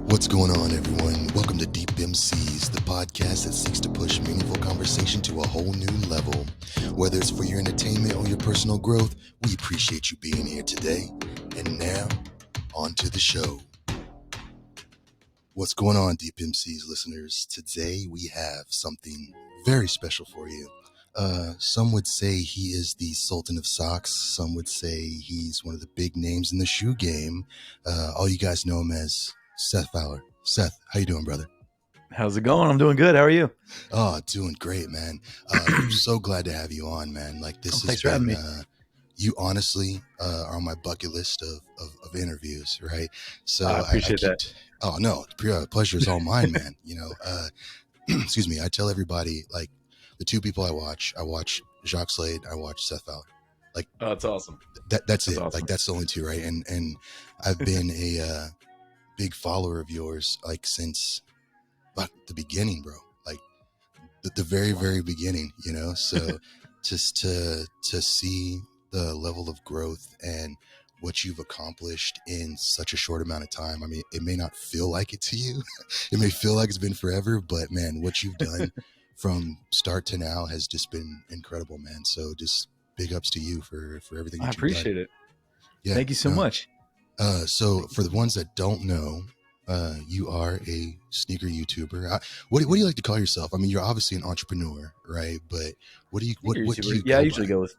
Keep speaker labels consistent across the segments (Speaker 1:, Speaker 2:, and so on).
Speaker 1: What's going on, everyone? Welcome to Deep MCs, the podcast that seeks to push meaningful conversation to a whole new level. Whether it's for your entertainment or your personal growth, we appreciate you being here today. And now, on to the show. What's going on, Deep MCs listeners? Today we have something very special for you. Some would say he is the Sultan of Socks. Some would say he's one of the big names in the shoe game. All you guys know him as Seth Fowler. Seth, how you doing, brother?
Speaker 2: How's it going? I'm doing good. How are you?
Speaker 1: Oh, doing great, man. I'm so glad to have you on, man. Like this
Speaker 2: Thanks for having me.
Speaker 1: You honestly are on my bucket list of interviews, right? So
Speaker 2: I appreciate that.
Speaker 1: Oh no, pleasure is all mine, man. Excuse me. I tell everybody, like, the two people I watch Jacques Slade, I watch Seth Fowler. Like,
Speaker 2: oh, that's awesome.
Speaker 1: That's it.
Speaker 2: Awesome.
Speaker 1: Like, that's the only two, right? And I've been a big follower of yours, like, since the beginning, bro. Like the very, very beginning, you know? So just to see the level of growth and what you've accomplished in such a short amount of time. I mean, it may not feel like it to you. It may feel like it's been forever, but man, what you've done from start to now has just been incredible, man. So just big ups to you for everything.
Speaker 2: I appreciate it.
Speaker 1: Yeah.
Speaker 2: Thank you so much.
Speaker 1: So for the ones that don't know, you are a sneaker YouTuber. What do you like to call yourself? I mean, you're obviously an entrepreneur, right? But what do you
Speaker 2: I usually go with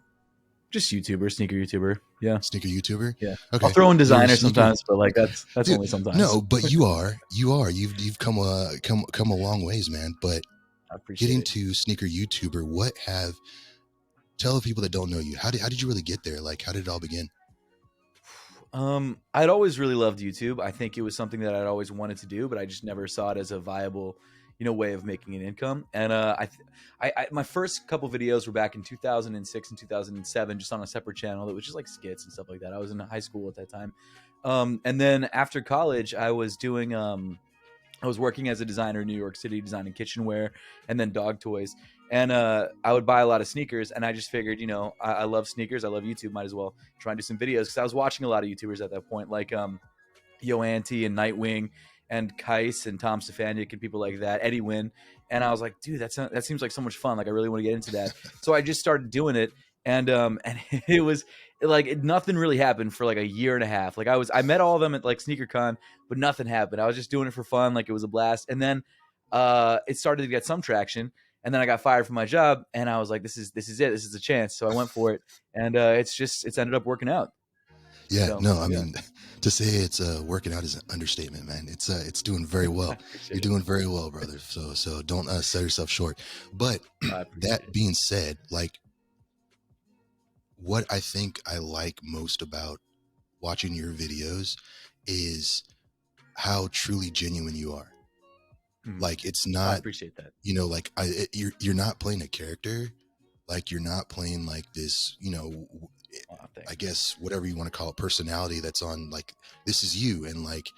Speaker 2: just YouTuber, sneaker YouTuber. Yeah.
Speaker 1: Sneaker YouTuber?
Speaker 2: Yeah.
Speaker 1: Okay.
Speaker 2: I'll throw in designer sometimes, but like that's dude, only sometimes.
Speaker 1: No, but you've come a long ways, man. But getting to sneaker YouTuber, tell the people that don't know you, how did you really get there? Like, how did it all begin?
Speaker 2: I'd always really loved YouTube. I think it was something that I'd always wanted to do, but I just never saw it as a viable, way of making an income. And I my first couple videos were back in 2006 and 2007, just on a separate channel that was just like skits and stuff like that. I was in high school at that time. And then after college, I was doing, I was working as a designer in New York City, designing kitchenware and then dog toys. And I would buy a lot of sneakers, and I just figured, I love sneakers. I love YouTube. Might as well try and do some videos, because I was watching a lot of YouTubers at that point, like Yo Anti and Nightwing and Kais and Tom Stefanic and people like that, Eddie Wynn. And I was like, dude, that seems like so much fun. Like, I really want to get into that. So I just started doing it, and it was like nothing really happened for like a year and a half. Like I met all of them at like SneakerCon, but nothing happened. I was just doing it for fun. Like, it was a blast. And then it started to get some traction. And then I got fired from my job, and I was like, this is it. This is a chance. So I went for it, and it's ended up working out.
Speaker 1: Yeah, so, no, I mean, to say it's working out is an understatement, man. It's doing very well. You're doing very well, brother. So don't sell yourself short. But that being said, like, what I think I like most about watching your videos is how truly genuine you are. Like, it's not,
Speaker 2: I appreciate that.
Speaker 1: Like, you're not playing a character. Like, you're not playing like this, I guess whatever you want to call it, personality that's on, like, this is you. And like,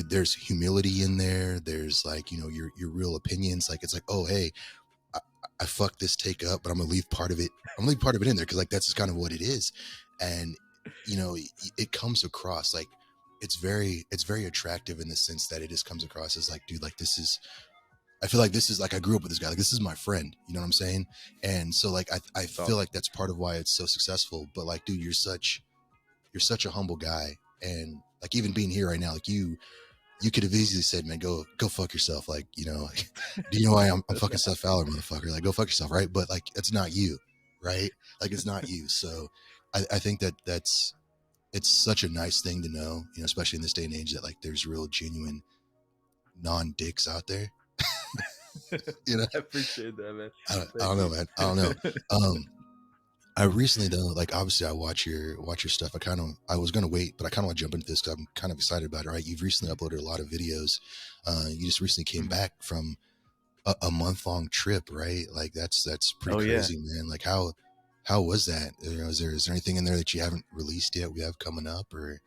Speaker 1: there's humility in there. There's like, your real opinions. Like, it's like, oh, hey, I fucked this take up, but I'm gonna leave part of it. I'm gonna leave part of it in there, because like, that's just kind of what it is. And it comes across like, it's very attractive in the sense that it just comes across as like, dude, like, I feel like this is like, I grew up with this guy. Like, this is my friend, you know what I'm saying? And so like, I feel like that's part of why it's so successful. But like, dude, you're such a humble guy. And like, even being here right now, like, you could have easily said, man, go fuck yourself. Like, do you know why I'm fucking Seth Fowler, motherfucker? Like, go fuck yourself. Right. But like, it's not you. Right. Like, it's not you. So I think it's such a nice thing to know, especially in this day and age, that like, there's real genuine non-dicks out there.
Speaker 2: I appreciate that, man.
Speaker 1: I don't know, man. I don't know. I recently, though, like, obviously I watch your stuff. I was going to wait, but I kind of want to jump into this because I'm kind of excited about it, right? You've recently uploaded a lot of videos. You just recently came back from a month-long trip, right? Like, that's pretty crazy, man. Like, how was that? Is there anything in there that you haven't released yet, we have coming up, or?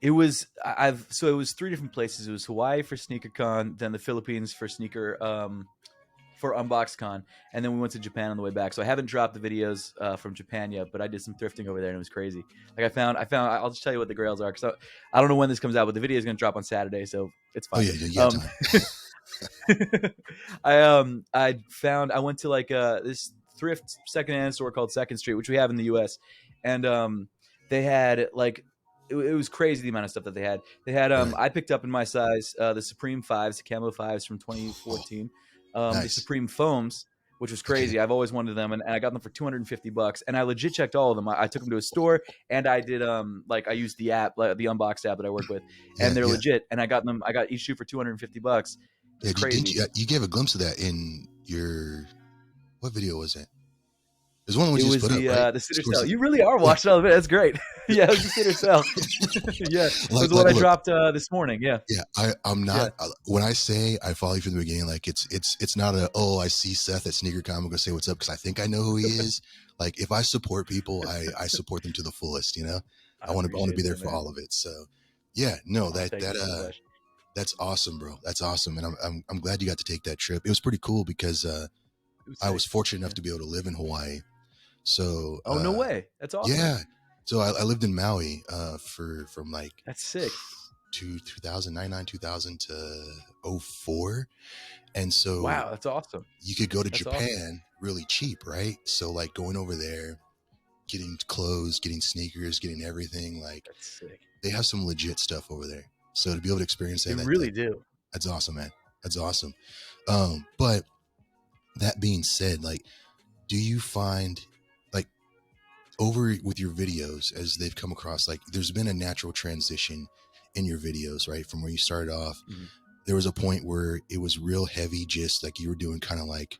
Speaker 2: It was it was 3 different places. It was Hawaii for SneakerCon, then the Philippines for for UnboxCon, and then we went to Japan on the way back. So I haven't dropped the videos from Japan yet, but I did some thrifting over there, and it was crazy. Like I found. I'll just tell you what the grails are, because I don't know when this comes out, but the video is going to drop on Saturday, so it's
Speaker 1: Oh
Speaker 2: fine.
Speaker 1: yeah, yeah, time.
Speaker 2: I went to like this thrift secondhand store called Second Street, which we have in the U.S., and they had like it was crazy the amount of stuff that they had. They had
Speaker 1: Right.
Speaker 2: I picked up in my size the Supreme 5s, the Camo 5s from 2014, the
Speaker 1: Nice.
Speaker 2: Supreme Foams, which was crazy.
Speaker 1: Okay.
Speaker 2: I've always wanted them, and I got them for $250. And I legit checked all of them. I took them to a store, and I did like I used the app, like, the Unboxed app that I work with, and they're legit. And I got them. I got each shoe for $250. It's crazy.
Speaker 1: You gave a glimpse of that in your, what video was it? There's one we just put up, right?
Speaker 2: The Sitter Cell. You really are watching all of it. That's great. Yeah, it was the Sitter Cell. Yeah, it was the one I dropped this morning. Yeah.
Speaker 1: Yeah, I'm not. Yeah. When I say I follow you from the beginning, like it's not a, oh, I see Seth at SneakerCon, I'm gonna say what's up because I think I know who he is. Like if I support people, I support them to the fullest. You know, I want to be there for all of it. So yeah, no, that's awesome, bro. That's awesome, and I'm glad you got to take that trip. It was pretty cool because I was fortunate enough to be able to live in Hawaii. So
Speaker 2: no way, that's awesome.
Speaker 1: Yeah, so I lived in Maui from like,
Speaker 2: that's sick,
Speaker 1: 2000 to 04, and so
Speaker 2: wow, that's awesome.
Speaker 1: You could go to Japan really cheap, right? So like going over there, getting clothes, getting sneakers, getting everything, like
Speaker 2: that's sick.
Speaker 1: They have some legit stuff over there. So to be able to experience that,
Speaker 2: they really do.
Speaker 1: That's awesome, man. That's awesome. But that being said, like, do you find like over with your videos as they've come across, like there's been a natural transition in your videos, right? From where you started off, there was a point where it was real heavy, just like you were doing kind of like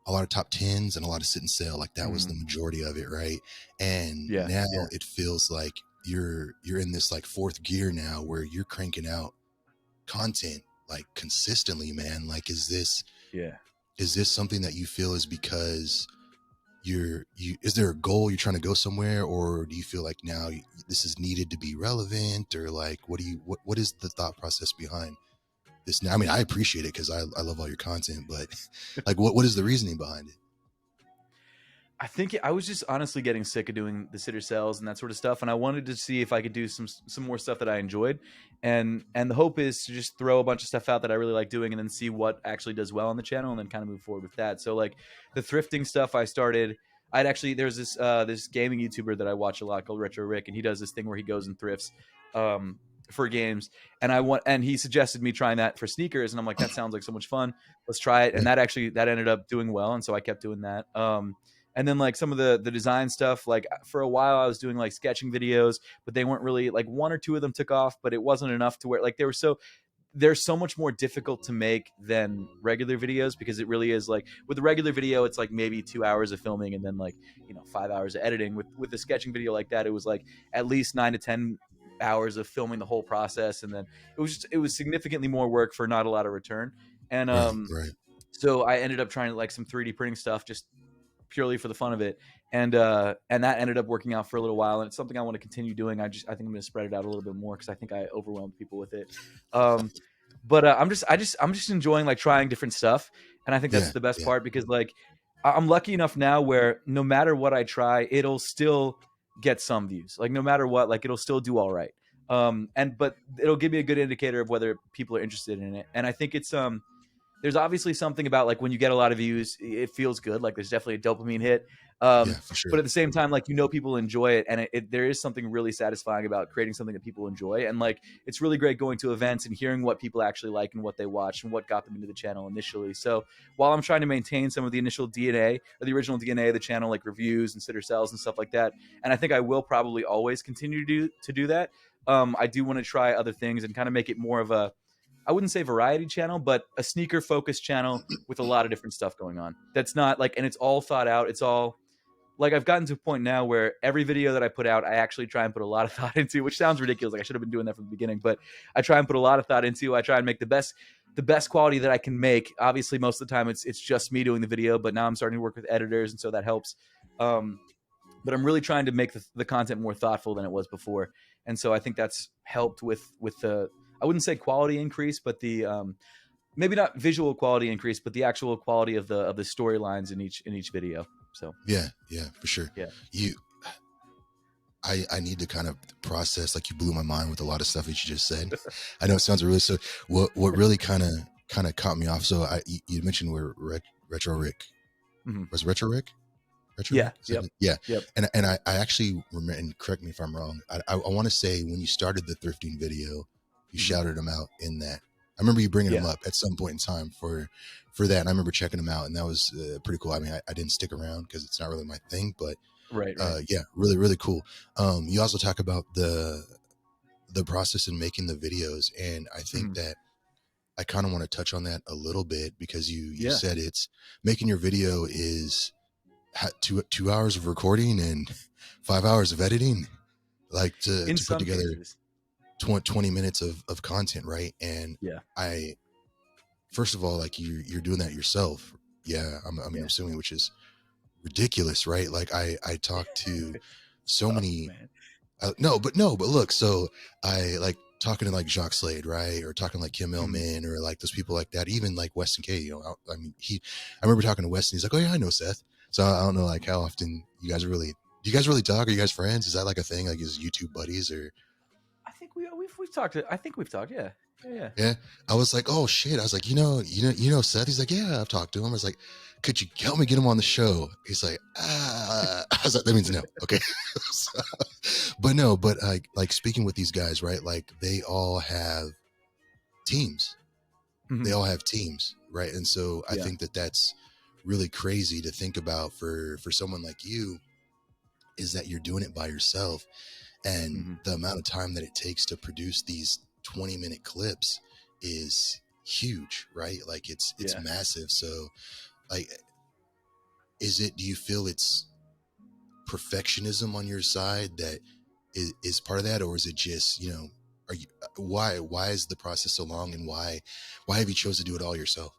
Speaker 1: a lot of top 10s and a lot of sit and sell, like that was the majority of it, right? And now it feels like you're in this like fourth gear now where you're cranking out content like consistently, man. Like is this something that you feel is because is there a goal you're trying to go somewhere, or do you feel like now this is needed to be relevant, or like what is the thought process behind this now? I mean, I appreciate it because I love all your content, but like what is the reasoning behind it?
Speaker 2: I think I was just honestly getting sick of doing the sitter cells and that sort of stuff, and I wanted to see if I could do some more stuff that I enjoyed, and the hope is to just throw a bunch of stuff out that I really like doing, and then see what actually does well on the channel, and then kind of move forward with that. So like the thrifting stuff, there's this gaming YouTuber that I watch a lot called Retro Rick, and he does this thing where he goes and thrifts for games, and he suggested me trying that for sneakers, and I'm like, that sounds like so much fun, let's try it. And that ended up doing well, and so I kept doing that. And then like some of the design stuff, like for a while I was doing like sketching videos, but they weren't really, like one or two of them took off, but it wasn't enough to where like they're so much more difficult to make than regular videos, because it really is like with the regular video, it's like maybe 2 hours of filming and then like, 5 hours of editing. With the sketching video like that, it was like at least 9 to 10 hours of filming the whole process. And then it was significantly more work for not a lot of return. And
Speaker 1: right.
Speaker 2: So I ended up trying like some 3D printing stuff, just purely for the fun of it, and that ended up working out for a little while, and it's something I want to continue doing. I think I'm going to spread it out a little bit more because I think I overwhelmed people with it. But I'm just enjoying like trying different stuff, and I think that's the best part, because like I'm lucky enough now where no matter what I try, it'll still get some views. Like no matter what, like it'll still do all right. But it'll give me a good indicator of whether people are interested in it, and I think it's there's obviously something about like when you get a lot of views, it feels good. Like there's definitely a dopamine hit. For sure. But at the same time, like, people enjoy it. And there is something really satisfying about creating something that people enjoy. And like, it's really great going to events and hearing what people actually like and what they watch and what got them into the channel initially. So while I'm trying to maintain some of the initial DNA or the original DNA of the channel, like reviews and sitter cells and stuff like that, and I think I will probably always continue to do that. I do want to try other things and kind of make it more of a, I wouldn't say variety channel, but a sneaker focused channel with a lot of different stuff going on. That's not like, and it's all thought out. It's all like, I've gotten to a point now where every video that I put out, I actually try and put a lot of thought into, which sounds ridiculous. Like I should have been doing that from the beginning, but I try and put a lot of thought into. I try and make the best quality that I can make. Obviously, most of the time it's just me doing the video, but now I'm starting to work with editors, and so that helps. But I'm really trying to make the content more thoughtful than it was before, and so I think that's helped with the, I wouldn't say quality increase, but the maybe not visual quality increase, but the actual quality of the storylines in each video. So
Speaker 1: Yeah, for sure.
Speaker 2: yeah.
Speaker 1: You, I need to kind of process. Like, you blew my mind with a lot of stuff that you just said. I know it sounds really so. What really kind of caught me off. So you mentioned where Retro Rick was Retro Rick. Retro
Speaker 2: Yeah.
Speaker 1: Rick? Yeah. And I actually remember, and correct me if I'm wrong. I want to say when you started the thrifting video, you shouted him out in that. I remember you bringing him up at some point in time for that. And I remember checking him out, and that was pretty cool. I mean, I didn't stick around because it's not really my thing, but
Speaker 2: right.
Speaker 1: yeah, really, really cool. You also talk about the process in making the videos, and I think that I kind of want to touch on that a little bit, because you said it's making your video is 2 hours of recording and 5 hours of editing, like to put together
Speaker 2: cases.
Speaker 1: 20 minutes of content, right? And I, first of all, like, you're doing that yourself. Yeah, I'm assuming, which is ridiculous, right? Like, I talked to so many no, but look, so I like talking to like Jacques Slade, right? Or talking like Kim Illman, or like those people like that, even like Weston K, you know. I mean, I remember talking to Weston, he's like, oh yeah, I know Seth. So I don't know, like, how often do you guys really talk? Are you guys friends? Is that like a thing, like, is YouTube buddies? Or
Speaker 2: I think we've talked. I think we've talked. Yeah.
Speaker 1: I was like, oh shit. I was like, you know Seth? He's like, yeah, I've talked to him. I was like, could you help me get him on the show? He's like, I was like, that means no. Okay. So, but like speaking with these guys, right? Like, they all have teams. They all have teams, right? And so I think that that's really crazy to think about for someone like you, is that you're doing it by yourself, and the amount of time that it takes to produce these 20-minute clips is huge, right? Like, it's massive. So, like, do you feel it's perfectionism on your side that is part of that, or is it just, you know, why is the process so long, and why have you chose to do it all yourself?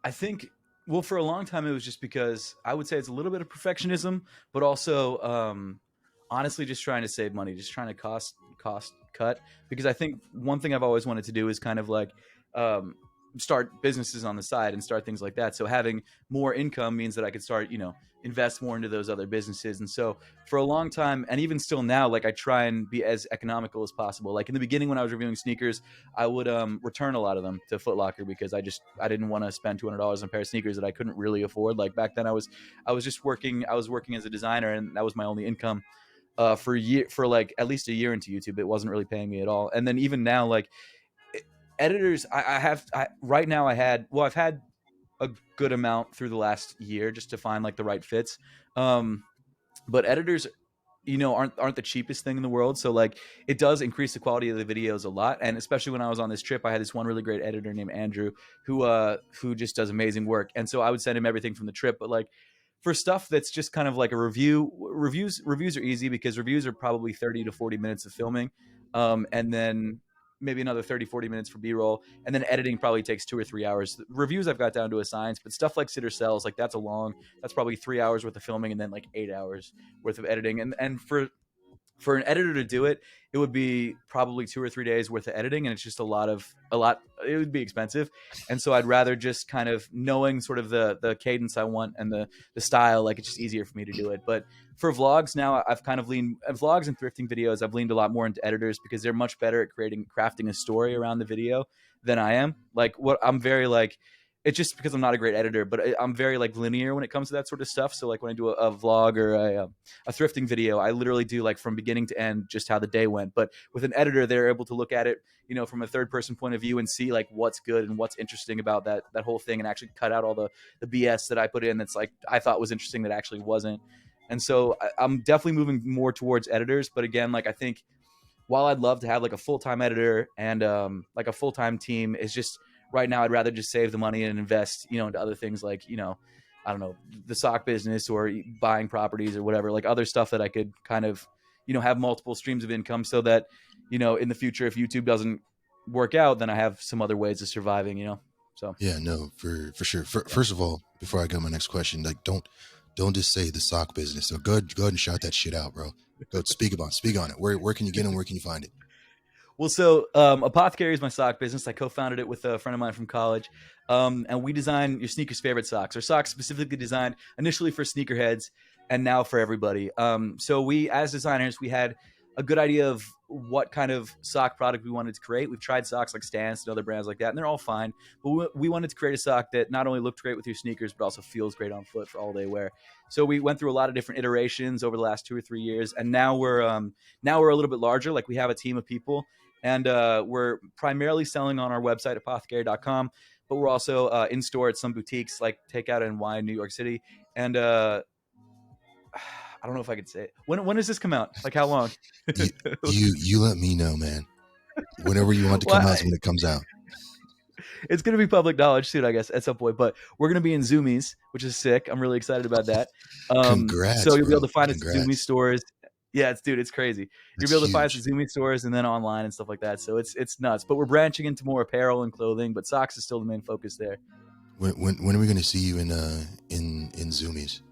Speaker 2: I think, well, for a long time it was just because I would say it's a little bit of perfectionism, but also honestly just trying to save money, just trying to cost cut, because I think one thing I've always wanted to do is kind of like start businesses on the side and start things like that. So having more income means that I could start, you know, invest more into those other businesses. And so for a long time, and even still now, like, I try and be as economical as possible. Like in the beginning when I was reviewing sneakers, I would return a lot of them to Foot Locker, because I didn't want to spend $200 on a pair of sneakers that I couldn't really afford. Like back then I was working as a designer, and that was my only income for like at least a year into YouTube. It wasn't really paying me at all. And then even now, like, editors, right now I've had a good amount through the last year just to find like the right fits. But editors, you know, aren't the cheapest thing in the world. So like, it does increase the quality of the videos a lot. And especially when I was on this trip, I had this one really great editor named Andrew who just does amazing work. And so I would send him everything from the trip. But like, for stuff that's just kind of like a reviews are easy, because reviews are probably 30 to 40 minutes of filming. And then maybe another 30-40 minutes for b-roll, and then editing probably takes 2 or 3 hours. Reviews I've got down to a science, but stuff like Sitter Cells, like, that's probably 3 hours worth of filming, and then like 8 hours worth of editing. And for an editor to do it, it would be probably 2 or 3 days worth of editing, and it's just a lot. It would be expensive, and so I'd rather just kind of knowing sort of the cadence I want and the style. Like, it's just easier for me to do it. But for vlogs now, I've kind of leaned vlogs and thrifting videos. I've leaned a lot more into editors, because they're much better at crafting a story around the video than I am. Like, what I'm very like. It's just because I'm not a great editor, but I'm very like linear when it comes to that sort of stuff. So like when I do a vlog or a thrifting video, I literally do like from beginning to end just how the day went. But with an editor, they're able to look at it, you know, from a third person point of view and see like what's good and what's interesting about that whole thing, and actually cut out all the BS that I put in that's like I thought was interesting that actually wasn't. And so I'm definitely moving more towards editors. But again, like, I think while I'd love to have like a full-time editor and like a full-time team, is just right now I'd rather just save the money and invest, you know, into other things like, you know, I don't know, the sock business or buying properties or whatever, like other stuff that I could kind of, you know, have multiple streams of income, so that, you know, in the future, if YouTube doesn't work out, then I have some other ways of surviving, you know? So
Speaker 1: yeah, no, for sure. First of all, before I go to my next question, like, don't just say the sock business. So go ahead and shout that shit out, bro. Go speak on it. Where can you get them? Where can you find it?
Speaker 2: Well, so Apothecary is my sock business. I co-founded it with a friend of mine from college, and we design your sneaker's favorite socks. Our socks specifically designed initially for sneakerheads, and now for everybody. So we, as designers, we had a good idea of what kind of sock product we wanted to create. We've tried socks like Stance and other brands like that, and they're all fine. But we wanted to create a sock that not only looked great with your sneakers, but also feels great on foot for all day wear. So we went through a lot of different iterations over the last 2 or 3 years, and now we're a little bit larger. Like we have a team of people, and we're primarily selling on our website, apothecary.com, but we're also in store at some boutiques like Takeout NY in New York City. And I don't know if I could say it. When does this come out? Like how long?
Speaker 1: You let me know, man. Whenever you want to
Speaker 2: Well,
Speaker 1: come out is when it comes out.
Speaker 2: it's going to be public knowledge soon, I guess, at some point. But we're going to be in Zoomies, which is sick. I'm really excited about that. So
Speaker 1: Congrats,
Speaker 2: you'll be able
Speaker 1: bro.
Speaker 2: to find us at Zoomies
Speaker 1: Congrats.
Speaker 2: stores. Yeah, it's crazy. You'll
Speaker 1: That's
Speaker 2: be able to find us
Speaker 1: huge.
Speaker 2: at Zoomies stores and then online and stuff like that. So it's nuts. But we're branching into more apparel and clothing, but socks is still the main focus there.
Speaker 1: When are we going to see you in Zoomies?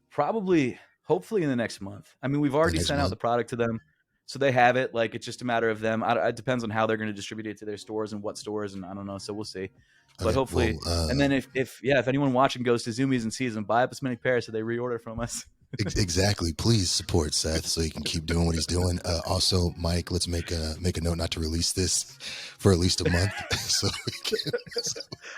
Speaker 2: Probably, hopefully in the next month. I mean, we've
Speaker 1: The
Speaker 2: already
Speaker 1: next
Speaker 2: sent out
Speaker 1: month?
Speaker 2: the product to them, so they have it. Like it's just a matter of them. It depends on how they're going to distribute it to their stores and what stores, and I don't know. So we'll see. But
Speaker 1: Okay.
Speaker 2: hopefully,
Speaker 1: Well,
Speaker 2: and then if anyone watching goes to Zoomies and sees them, buy up as many pairs so they reorder from us.
Speaker 1: exactly. Please support Seth so he can keep doing what he's doing. Also, Mike, let's make a note not to release this for at least a month. So we can.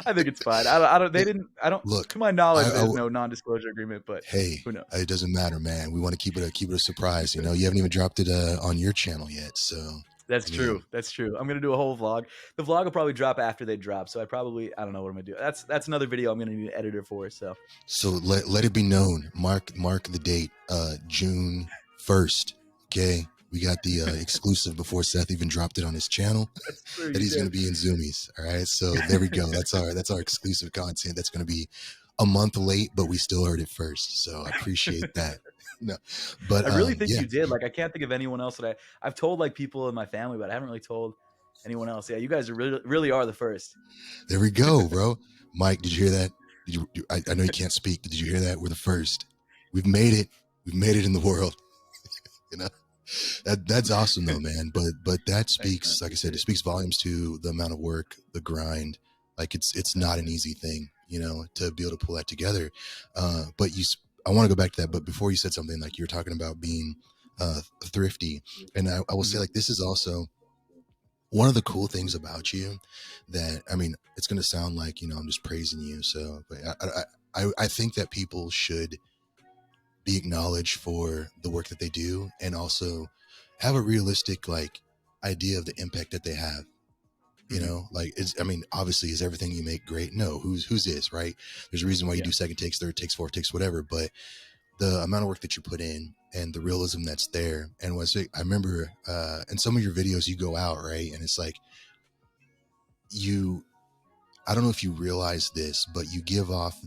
Speaker 2: I think it's fine. I don't. They didn't. I don't.
Speaker 1: Look,
Speaker 2: To my knowledge,
Speaker 1: I,
Speaker 2: there's no non-disclosure agreement. But
Speaker 1: hey,
Speaker 2: who knows?
Speaker 1: it doesn't matter, man. We want to keep it a surprise. You know, you haven't even dropped it on your channel yet. So
Speaker 2: That's
Speaker 1: I
Speaker 2: true.
Speaker 1: mean,
Speaker 2: That's true. I'm gonna do a whole vlog. The vlog will probably drop after they drop, so I don't know what I'm gonna do. That's another video I'm gonna need an editor for. So
Speaker 1: let it be known. Mark the date. June 1st. Okay. We got the exclusive before Seth even dropped it on his channel
Speaker 2: that's true.
Speaker 1: that
Speaker 2: You
Speaker 1: he's going
Speaker 2: did.
Speaker 1: to be in Zoomies. All right. So there we go. That's our exclusive content. That's going to be a month late, but we still heard it first. So I appreciate that. No, but
Speaker 2: I really think
Speaker 1: yeah,
Speaker 2: you did. Like I can't think of anyone else that I've told like people in my family, but I haven't really told anyone else. Yeah, you guys are really are the first.
Speaker 1: there we go, bro. Mike, did you hear that? I know you can't speak. Did you hear that? We're the first. We've made it. We've made it in the world. You know, that's awesome though, man. But that
Speaker 2: Thanks, man.
Speaker 1: speaks, like I said,
Speaker 2: Appreciate
Speaker 1: it
Speaker 2: it.
Speaker 1: speaks volumes to the amount of work, the grind. Like it's not an easy thing, you know, to be able to pull that together. But I want to go back to that. But before you said something, like you were talking about being thrifty, and I will say,
Speaker 2: Mhm.
Speaker 1: like, this is also one of the cool things about you. That, I mean, it's going to sound like, you know, I'm just praising you. So, but I think that people should be acknowledged for the work that they do, and also have a realistic like idea of the impact that they have. You
Speaker 2: Mhm.
Speaker 1: know, like I mean, obviously, is everything you make great? No. Who's is, right? There's a reason why you
Speaker 2: Yeah.
Speaker 1: do second takes, third takes, fourth takes, whatever. But the amount of work that you put in and the realism that's there. And I remember in some of your videos you go out, right, and it's like you I don't know if you realize this, but you give off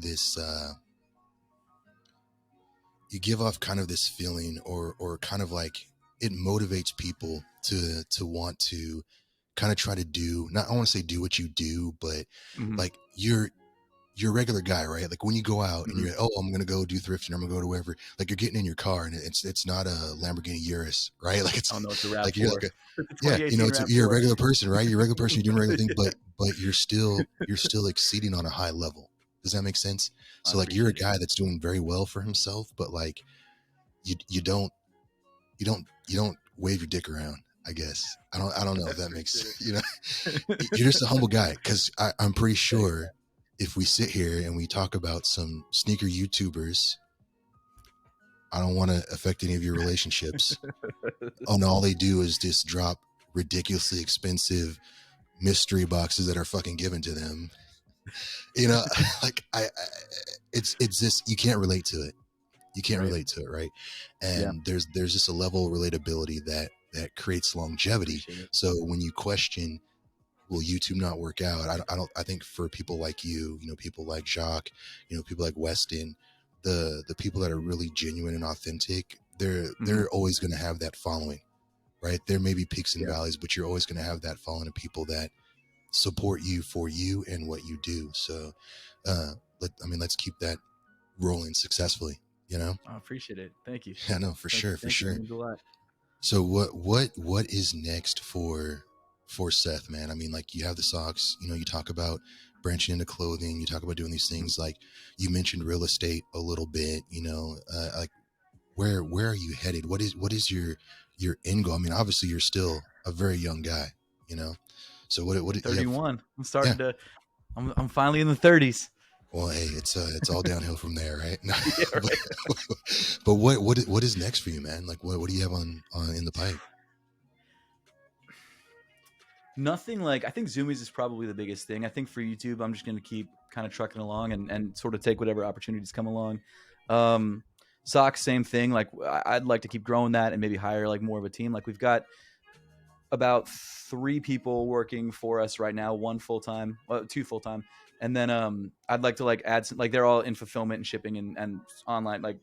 Speaker 1: kind of this feeling, or kind of like it motivates people to want to kind of try to do, not, I want to say do what you do, but
Speaker 2: Mhm.
Speaker 1: like you're a regular guy, right? Like when you go out and
Speaker 2: Mhm.
Speaker 1: you're, oh, I'm gonna go do thrifting, I'm gonna go to wherever, like you're getting in your car and it's not a Lamborghini Urus, right? Like it's
Speaker 2: Oh no, it's a Rav
Speaker 1: like you're
Speaker 2: Four.
Speaker 1: like a,
Speaker 2: It's a
Speaker 1: yeah, you know,
Speaker 2: 2018 Rav
Speaker 1: you're a
Speaker 2: Four.
Speaker 1: regular person, right? You're a regular person, you're doing a regular thing,
Speaker 2: Yeah.
Speaker 1: but you're still exceeding on a high level. Does that make sense?
Speaker 2: I
Speaker 1: So like you're a
Speaker 2: appreciate it.
Speaker 1: guy that's doing very well for himself, but like you don't you don't wave your dick around. I guess I don't know
Speaker 2: I
Speaker 1: if that makes,
Speaker 2: appreciate
Speaker 1: you know,
Speaker 2: it.
Speaker 1: you're just a humble guy, because I'm pretty
Speaker 2: Thanks,
Speaker 1: sure if we sit here and we talk about some sneaker YouTubers, I don't want to affect any of your relationships.
Speaker 2: man.
Speaker 1: Oh no, all they do is just drop ridiculously expensive mystery boxes that are fucking given to them. You know, like it's just, you can't relate to it. You can't
Speaker 2: Right.
Speaker 1: relate to it, right?
Speaker 2: Yeah.
Speaker 1: And there's just a level of relatability that creates longevity.
Speaker 2: Appreciate it.
Speaker 1: So when you question, will YouTube not work out? I think for people like you know, people like Jacques, you know, people like Weston, the people that are really genuine and authentic,
Speaker 2: Mhm.
Speaker 1: they're always going to have that following, right? There may be peaks and
Speaker 2: Yeah.
Speaker 1: valleys, but you're always going to have that following of people that support you for you and what you do. So, let's keep that rolling successfully, you know?
Speaker 2: I appreciate it. Thank you.
Speaker 1: Yeah, no, for
Speaker 2: Thank you.
Speaker 1: sure. For
Speaker 2: Thank you. That
Speaker 1: sure.
Speaker 2: means a lot.
Speaker 1: So what is next for Seth, man? I mean, like, you have the socks, you talk about branching into clothing, you talk about doing these things, like you mentioned real estate a little bit, like where are you headed? What is your end goal? I mean, obviously you're still a very young guy, you know. So what you have?
Speaker 2: 31. I'm
Speaker 1: Yeah.
Speaker 2: starting to. I'm finally in the 30s.
Speaker 1: Well, hey, it's all downhill from there, right?
Speaker 2: Yeah,
Speaker 1: but,
Speaker 2: right.
Speaker 1: but what is next for you, man? Like what do you have on in the pipe?
Speaker 2: Nothing like, I think Zoomies is probably the biggest thing. I think for YouTube, I'm just going to keep kind of trucking along and sort of take whatever opportunities come along. Um, Socks, same thing. Like I'd like to keep growing that and maybe hire like more of a team. Like we've got about 3 people working for us right now, one full-time, 2 full-time. And then I'd like to like add some, like they're all in fulfillment and shipping and online, like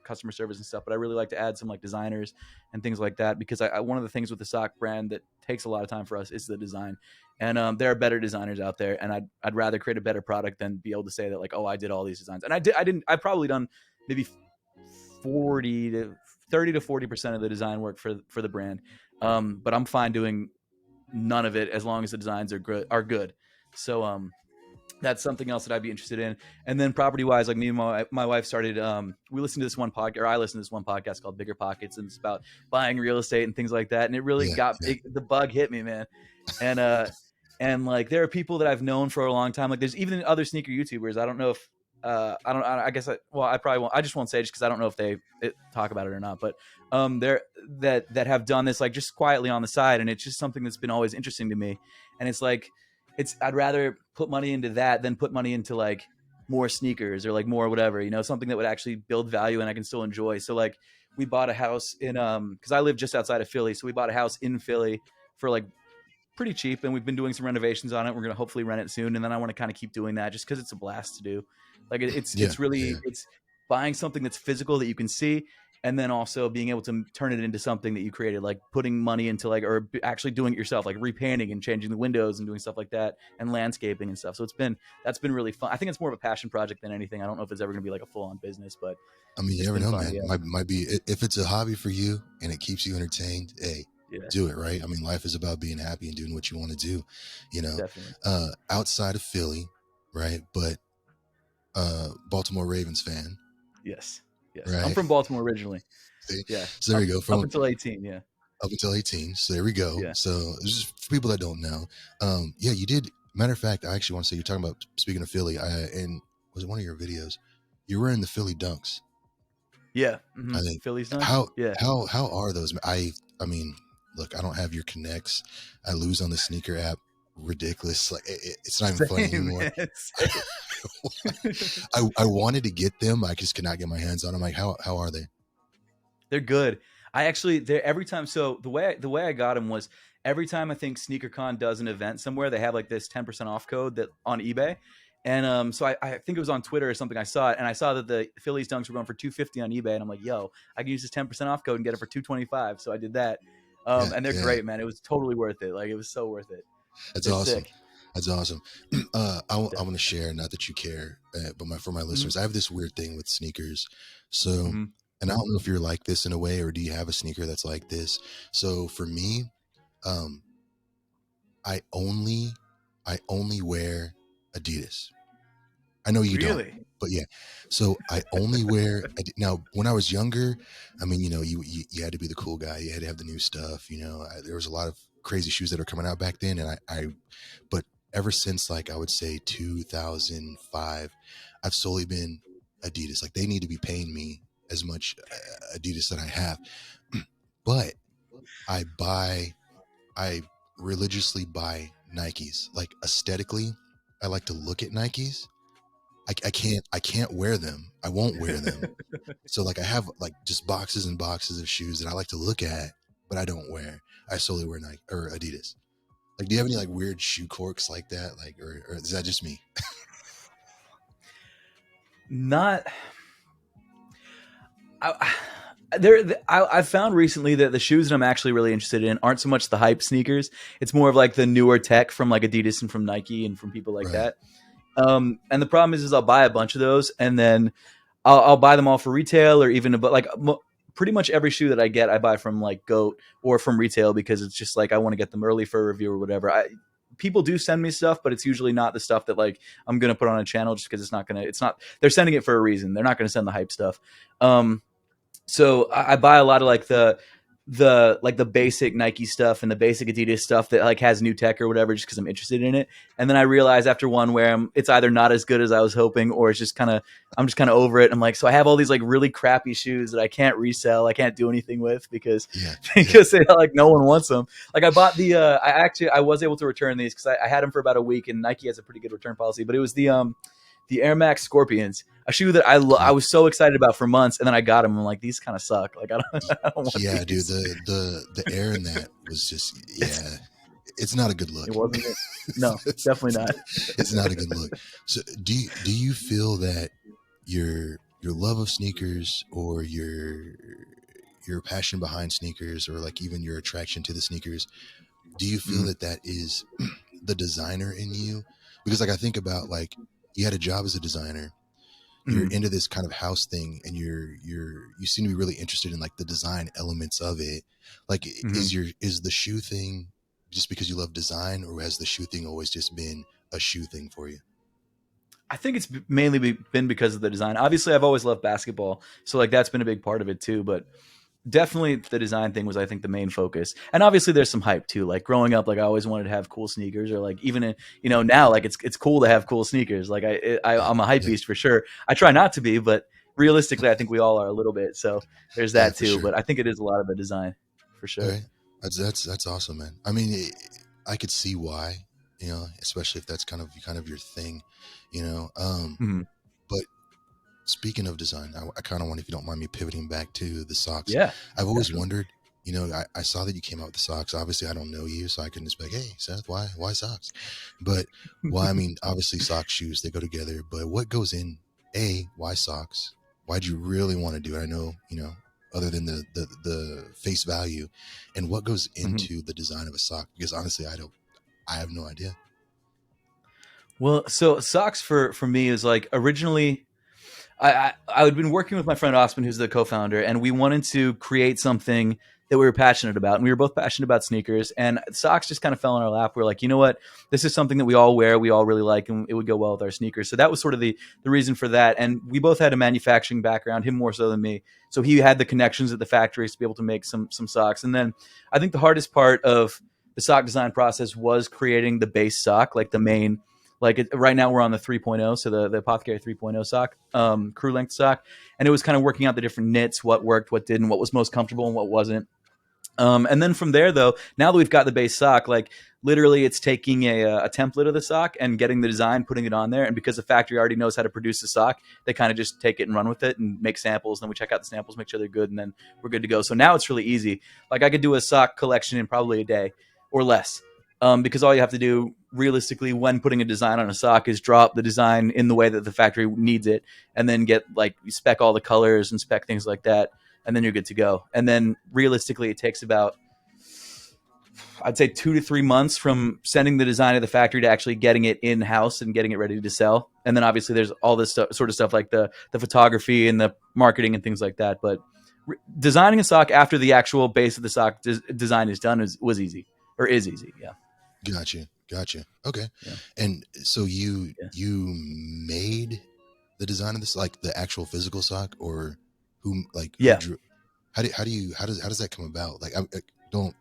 Speaker 2: customer service and stuff. But I really like to add some like designers and things like that, because one of the things with the sock brand that takes a lot of time for us is the design. And there are better designers out there, and I'd rather create a better product than be able to say that like, oh, I did all these designs. And I probably done maybe 40 to 30 to 40% of the design work for the brand. But I'm fine doing none of it as long as the designs are good. So that's something else that I'd be interested in. And then property wise, like me and my wife started, we listened to this one podcast, or I listened to this one podcast called Bigger Pockets, and it's about buying real estate and things like that. And it really
Speaker 1: Yeah, yeah,
Speaker 2: the bug hit me, man. And like there are people that I've known for a long time. Like there's even other sneaker YouTubers. I don't know if I guess I probably won't. I just won't say it just because I don't know if they talk about it or not. But there that have done this like just quietly on the side, and it's just something that's been always interesting to me. And it's like I'd rather put money into that than put money into like more sneakers or like more whatever, something that would actually build value and I can still enjoy. So like we bought a house in because I live just outside of Philly, so we bought a house in Philly for like pretty cheap, and we've been doing some renovations on it. We're going to hopefully rent it soon, and then I want to kind of keep doing that just because it's a blast to do. Like
Speaker 1: yeah,
Speaker 2: it's really
Speaker 1: yeah.
Speaker 2: it's buying something that's physical that you can see, and then also being able to turn it into something that you created, like putting money into like, or actually doing it yourself, like repainting and changing the windows and doing stuff like that, and landscaping and stuff. So that's been really fun. I think it's more of a passion project than anything. I don't know if it's ever going to be like a full on business, but
Speaker 1: I mean, you
Speaker 2: it's
Speaker 1: never
Speaker 2: been
Speaker 1: know,
Speaker 2: fun.
Speaker 1: man.
Speaker 2: Yeah,
Speaker 1: Might be, if it's a hobby for you and it keeps you entertained. Hey,
Speaker 2: yeah,
Speaker 1: do it, right? I mean, life is about being happy and doing what you want to do.
Speaker 2: definitely.
Speaker 1: Outside of Philly, right? But Baltimore Ravens fan,
Speaker 2: Yes, yes. I'm
Speaker 1: right?
Speaker 2: from Baltimore originally.
Speaker 1: See?
Speaker 2: Yeah,
Speaker 1: So there you go.
Speaker 2: up
Speaker 1: From
Speaker 2: until 18. Yeah,
Speaker 1: up until 18. So there we go.
Speaker 2: yeah.
Speaker 1: So just for people that don't know, yeah, you did. Matter of fact, I actually want to say, you're talking about, speaking of Philly, and was it one of your videos? You were in the Philly Dunks.
Speaker 2: Yeah.
Speaker 1: I think.
Speaker 2: Phillies dunks.
Speaker 1: How
Speaker 2: Yeah.
Speaker 1: how are those? I mean, look, I don't have your connects. I lose on the sneaker app. Ridiculous. Like it's not even funny
Speaker 2: Same,
Speaker 1: anymore.
Speaker 2: man. Same.
Speaker 1: I wanted to get them. I just could not get my hands on them. Like, how are they?
Speaker 2: They're good. I actually they're every time. So the way I got them was every time I think SneakerCon does an event somewhere, they have like this 10% off code that on eBay. And so I think it was on Twitter or something. I saw it, and I saw that the Phillies dunks were going for $250 on eBay, and I'm like, yo, I can use this 10% off code and get it for $225. So I did that.
Speaker 1: Yeah,
Speaker 2: And they're
Speaker 1: yeah.
Speaker 2: great, man. It was totally worth it. Like it was so worth it.
Speaker 1: That's
Speaker 2: They're
Speaker 1: awesome.
Speaker 2: sick.
Speaker 1: That's awesome. I want to share, not that you care, but for my listeners, I have this weird thing with sneakers. So,
Speaker 2: Mm-hmm.
Speaker 1: and I don't know if you're like this in a way, or do you have a sneaker that's like this? So for me, um, I only wear Adidas. I know you don't,
Speaker 2: Really?
Speaker 1: but yeah. So I only wear now. When I was younger, I mean, you had to be the cool guy. You had to have the new stuff. There was a lot of crazy shoes that were coming out back then, and but ever since, like, I would say 2005, I've solely been Adidas. Like, they need to be paying me as much Adidas that I have, but I religiously buy Nikes. Like, aesthetically, I like to look at Nikes. I can't wear them. I won't wear them. So like, I have like just boxes and boxes of shoes that I like to look at, but I don't wear. I solely wear Nike or Adidas. Like, do you have any like weird shoe quirks like that? Like, or is that just me?
Speaker 2: Not. I've found recently that the shoes that I'm actually really interested in aren't so much the hype sneakers. It's more of like the newer tech from like Adidas and from Nike and from people like
Speaker 1: Right.
Speaker 2: that. And the problem is I'll buy a bunch of those, and then I'll buy them all for retail, or even but like pretty much every shoe that I get, I buy from like Goat or from retail, because it's just like I want to get them early for a review or whatever. People do send me stuff, but it's usually not the stuff that like I'm gonna put on a channel, just because it's not. They're sending it for a reason. They're not gonna send the hype stuff. So I buy a lot of like the basic Nike stuff and the basic Adidas stuff that like has new tech or whatever, just because I'm interested in it. And then I realize after one where it's either not as good as I was hoping, or it's just I'm just kind of over it. I'm like, so I have all these like really crappy shoes that I can't resell, I can't do anything with, because they, like, no one wants them. Like I bought I was able to return these because I had them for about a week, and Nike has a pretty good return policy. But it was the Air Max Scorpions, a shoe that I was so excited about for months, and then I got them. I'm like, these kind of suck. Like I don't want these.
Speaker 1: Dude, the air in that was just it's not a good look.
Speaker 2: It wasn't it? No, definitely not.
Speaker 1: It's not a good look. So do you feel that your love of sneakers, or your passion behind sneakers, or like even your attraction to the sneakers, do you feel that is the designer in you? Because like I think about, like, you had a job as a designer, you're into this kind of house thing, and you seem to be really interested in like the design elements of it. Like, is the shoe thing just because you love design, or has the shoe thing always just been a shoe thing for you?
Speaker 2: I think it's mainly been because of the design. Obviously, I've always loved basketball, so like that's been a big part of it too. But definitely the design thing was, I think, the main focus. And obviously there's some hype too. Like growing up, like I always wanted to have cool sneakers, or like even in, now, like it's cool to have cool sneakers. Like I'm a hype beast for sure. I try not to be, but realistically I think we all are a little bit. So there's that too. Sure. But I think it is a lot of the design for sure.
Speaker 1: Okay. That's awesome, man. I mean, I could see why, especially if that's kind of your thing, but speaking of design, I kind of want, if you don't mind me pivoting back to the socks.
Speaker 2: Yeah.
Speaker 1: I've always wondered, I saw that you came out with the socks. Obviously, I don't know you, so I couldn't just be like, hey, Seth, why socks? But, well, I mean, obviously socks, shoes, they go together. But what goes in, why socks? Why'd you really want to do it? I know, other than the face value, and what goes into the design of a sock? Because honestly, I have no idea.
Speaker 2: Well, so socks for me is like, originally I had been working with my friend Osman, who's the co-founder, and we wanted to create something that we were passionate about. And we were both passionate about sneakers, and socks just kind of fell in our lap. We're like, you know what? This is something that we all wear, we all really like, and it would go well with our sneakers. So that was sort of the reason for that. And we both had a manufacturing background, him more so than me. So he had the connections at the factories to be able to make some socks. And then I think the hardest part of the sock design process was creating the base sock, like the main, right now we're on the 3.0, so the Apothecary 3.0 sock, crew length sock. And it was kind of working out the different knits, what worked, what didn't, what was most comfortable and what wasn't. And then from there, though, now that we've got the base sock, like literally it's taking a template of the sock and getting the design, putting it on there. And because the factory already knows how to produce the sock, they kind of just take it and run with it and make samples. And then we check out the samples, make sure they're good, and then we're good to go. So now it's really easy. Like I could do a sock collection in probably a day or less. Because all you have to do realistically when putting a design on a sock is drop the design in the way that the factory needs it, and then get like spec all the colors and spec things like that, and then you're good to go. And then realistically it takes about, I'd say 2 to 3 months from sending the design to the factory to actually getting it in house and getting it ready to sell. And then obviously there's all this sort of stuff like the photography and the marketing and things like that. But designing a sock after the actual base of the sock design is done was easy, or is easy. Yeah.
Speaker 1: Gotcha. Okay.
Speaker 2: Yeah.
Speaker 1: And so you made the design of this, like the actual physical sock, or who drew, how does that come about? Like, I don't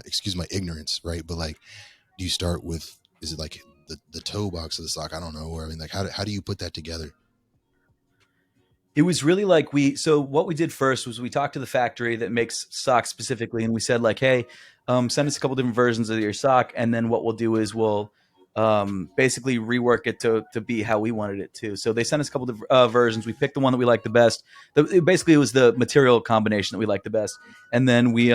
Speaker 1: excuse my ignorance, right? But like, do you start with, is it like the toe box of the sock? I don't know. Or I mean, like, how do you put that together?
Speaker 2: It was really like so what we did first was we talked to the factory that makes socks specifically, and we said like, hey, send us a couple different versions of your sock, and then what we'll do is we'll basically rework it to be how we wanted it to. So they sent us a couple of versions. We picked the one that we liked the best. Basically, it was the material combination that we liked the best, and then we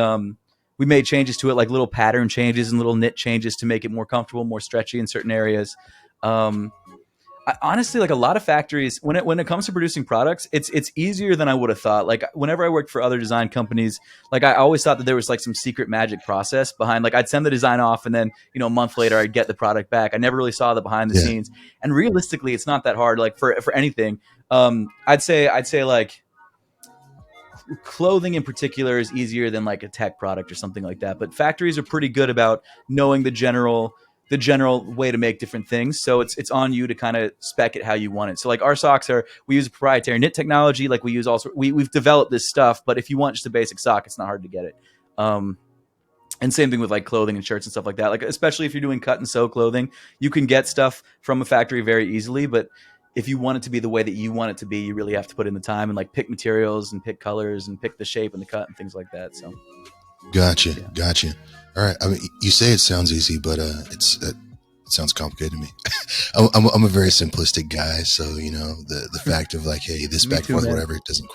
Speaker 2: made changes to it, like little pattern changes and little knit changes to make it more comfortable, more stretchy in certain areas. Honestly, like a lot of factories, when it comes to producing products, it's easier than I would have thought. Like whenever I worked for other design companies, like I always thought that there was like some secret magic process behind, like I'd send the design off and then, a month later I'd get the product back. I never really saw the behind the scenes. And realistically, it's not that hard. Like for anything, I'd say like clothing in particular is easier than like a tech product or something like that. But factories are pretty good about knowing the general way to make different things. So it's on you to kind of spec it how you want it. So like our socks we use proprietary knit technology. Like we use we've developed this stuff, but if you want just a basic sock, it's not hard to get it. And same thing with like clothing and shirts and stuff like that. Like, especially if you're doing cut and sew clothing, you can get stuff from a factory very easily. But if you want it to be the way that you want it to be, you really have to put in the time and like pick materials and pick colors and pick the shape and the cut and things like that. So,
Speaker 1: gotcha. All right. I mean, you say it sounds easy, but it sounds complicated to me. I'm a very simplistic guy, so you know the fact of like, hey, this back and forth, whatever, it doesn't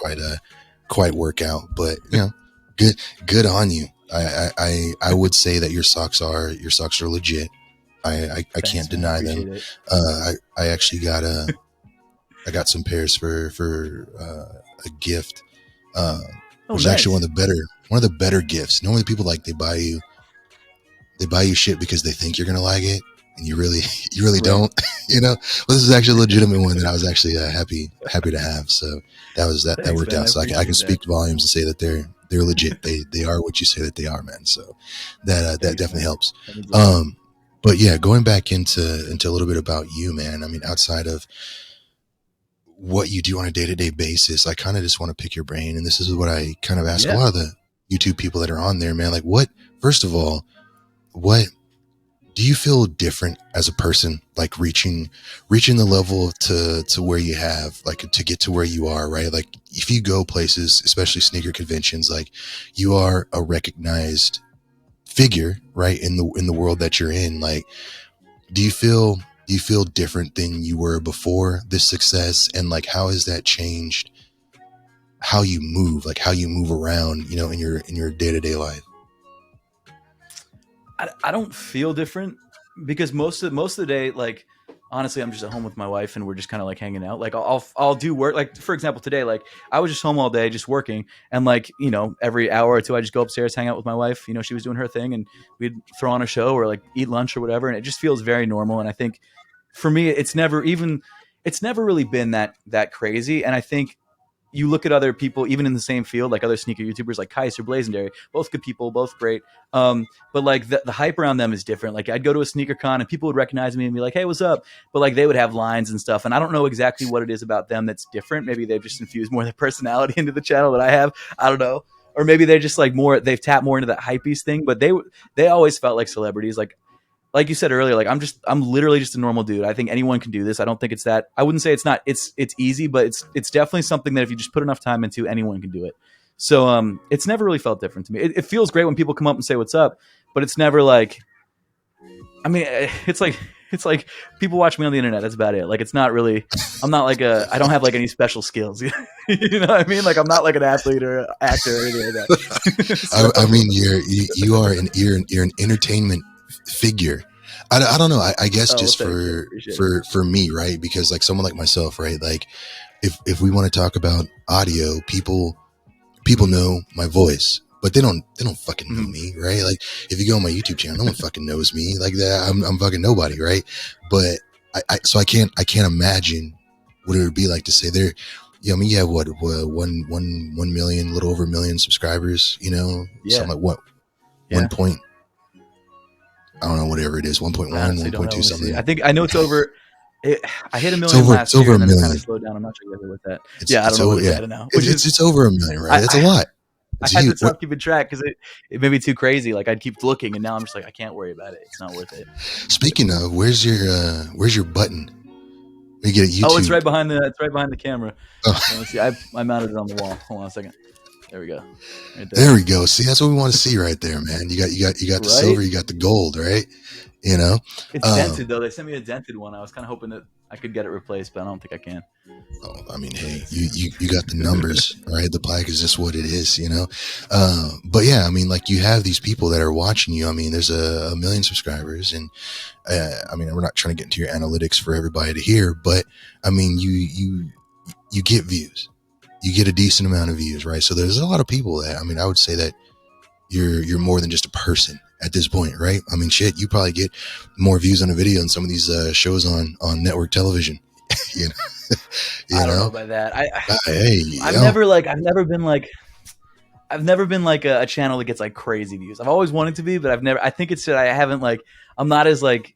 Speaker 1: quite work out. But you know, good on you. I would say that your socks are legit. I can't deny them. I actually got some pairs for a gift. Which is actually one of the better gifts. Normally people like they buy you shit because they think you're gonna like it, and you really right. don't. You know, well, this is actually a legitimate one that I was actually happy to have. So that worked out. So I can speak volumes and say that they're legit. They are what you say that they are, man. So that definitely helps. But yeah, going back into a little bit about you, man. I mean, outside of what you do on a day-to-day basis, I kind of just want to pick your brain, and this is what I kind of ask a lot of the YouTube people that are on there, man. Like, first of all, what do you feel different as a person, like reaching the level to where you have, like, to get to where you are, right? Like, if you go places, especially sneaker conventions, like, you are a recognized figure, right, in the world that you're in. Like, do you feel different than you were before this success? And like, how has that changed how you move, like how you move around, you know, in your day-to-day life?
Speaker 2: I don't feel different because most of the day, like, honestly, I'm just at home with my wife and we're just kind of like hanging out. Like I'll do work. Like, for example, today, like I was just home all day, just working. And like, you know, every hour or two, I just go upstairs, hang out with my wife. You know, she was doing her thing and we'd throw on a show or like eat lunch or whatever. And it just feels very normal. And I think for me, it's never really been that crazy. And I think you look at other people, even in the same field, like other sneaker YouTubers like Kais or Blazendary, both good people, both great. But like the hype around them is different. Like I'd go to a sneaker con and people would recognize me and be like, hey, what's up? But like they would have lines and stuff. And I don't know exactly what it is about them that's different. Maybe they've just infused more of their personality into the channel that I have. I don't know. Or maybe they're just like they've tapped more into that hypebeast thing, but they always felt like celebrities. Like you said earlier, like I'm literally just a normal dude. I think anyone can do this. I don't think I wouldn't say it's easy, but it's definitely something that if you just put enough time into, anyone can do it. So it's never really felt different to me. It feels great when people come up and say what's up, but it's never like, I mean, it's like people watch me on the internet. That's about it. Like, it's not really, I don't have like any special skills. You know what I mean? Like, I'm not like an athlete or an actor or anything like that.
Speaker 1: So, I mean, you're an entertainment figure. I don't know. I guess just for me, right? Because like someone like myself, right? Like if we want to talk about audio, people know my voice, but they don't fucking know me, right? Like if you go on my YouTube channel, no one fucking knows me like that. I'm fucking nobody, right? But I can't imagine what it would be like to say there. Yeah, I mean, you have what 1 million, a little over 1 million subscribers, you know, something like what 1 point. I don't know, whatever it is, 1.1, 1.2 something.
Speaker 2: I know it's over. I hit 1 million last year, and then it kind of slowed down. I'm not sure exactly what that. I don't know what it's at now.
Speaker 1: It's over 1 million, right? That's a lot.
Speaker 2: I had to stop keeping track because it made me too crazy. Like I'd keep looking, and now I'm just like, I can't worry about it. It's not worth it.
Speaker 1: Speaking of, where's your button? We get a YouTube.
Speaker 2: Oh, it's right behind the camera. Oh. Let's see. I mounted it on the wall. Hold on a second. There we go.
Speaker 1: Right there we go. See, that's what we want to see right there, man. You got the silver, you got the gold, right? You know,
Speaker 2: it's dented though. They sent me a dented one. I was kind of hoping that I could get it replaced, but I don't think I can.
Speaker 1: Oh, I mean, hey, you got the numbers, right? The plaque is just what it is, you know. But yeah, I mean, like you have these people that are watching you. I mean, there's a 1 million subscribers, and I mean, we're not trying to get into your analytics for everybody to hear, but I mean, you get views. You get a decent amount of views, right? So there's a lot of people that, I mean, I would say that you're more than just a person at this point, right? I mean, shit, you probably get more views on a video than some of these shows on network television. You know,
Speaker 2: I don't know about that.
Speaker 1: I've
Speaker 2: never been like, I've never been like a channel that gets like crazy views. I've always wanted to be, but I've never. I think it's that I haven't like. I'm not as like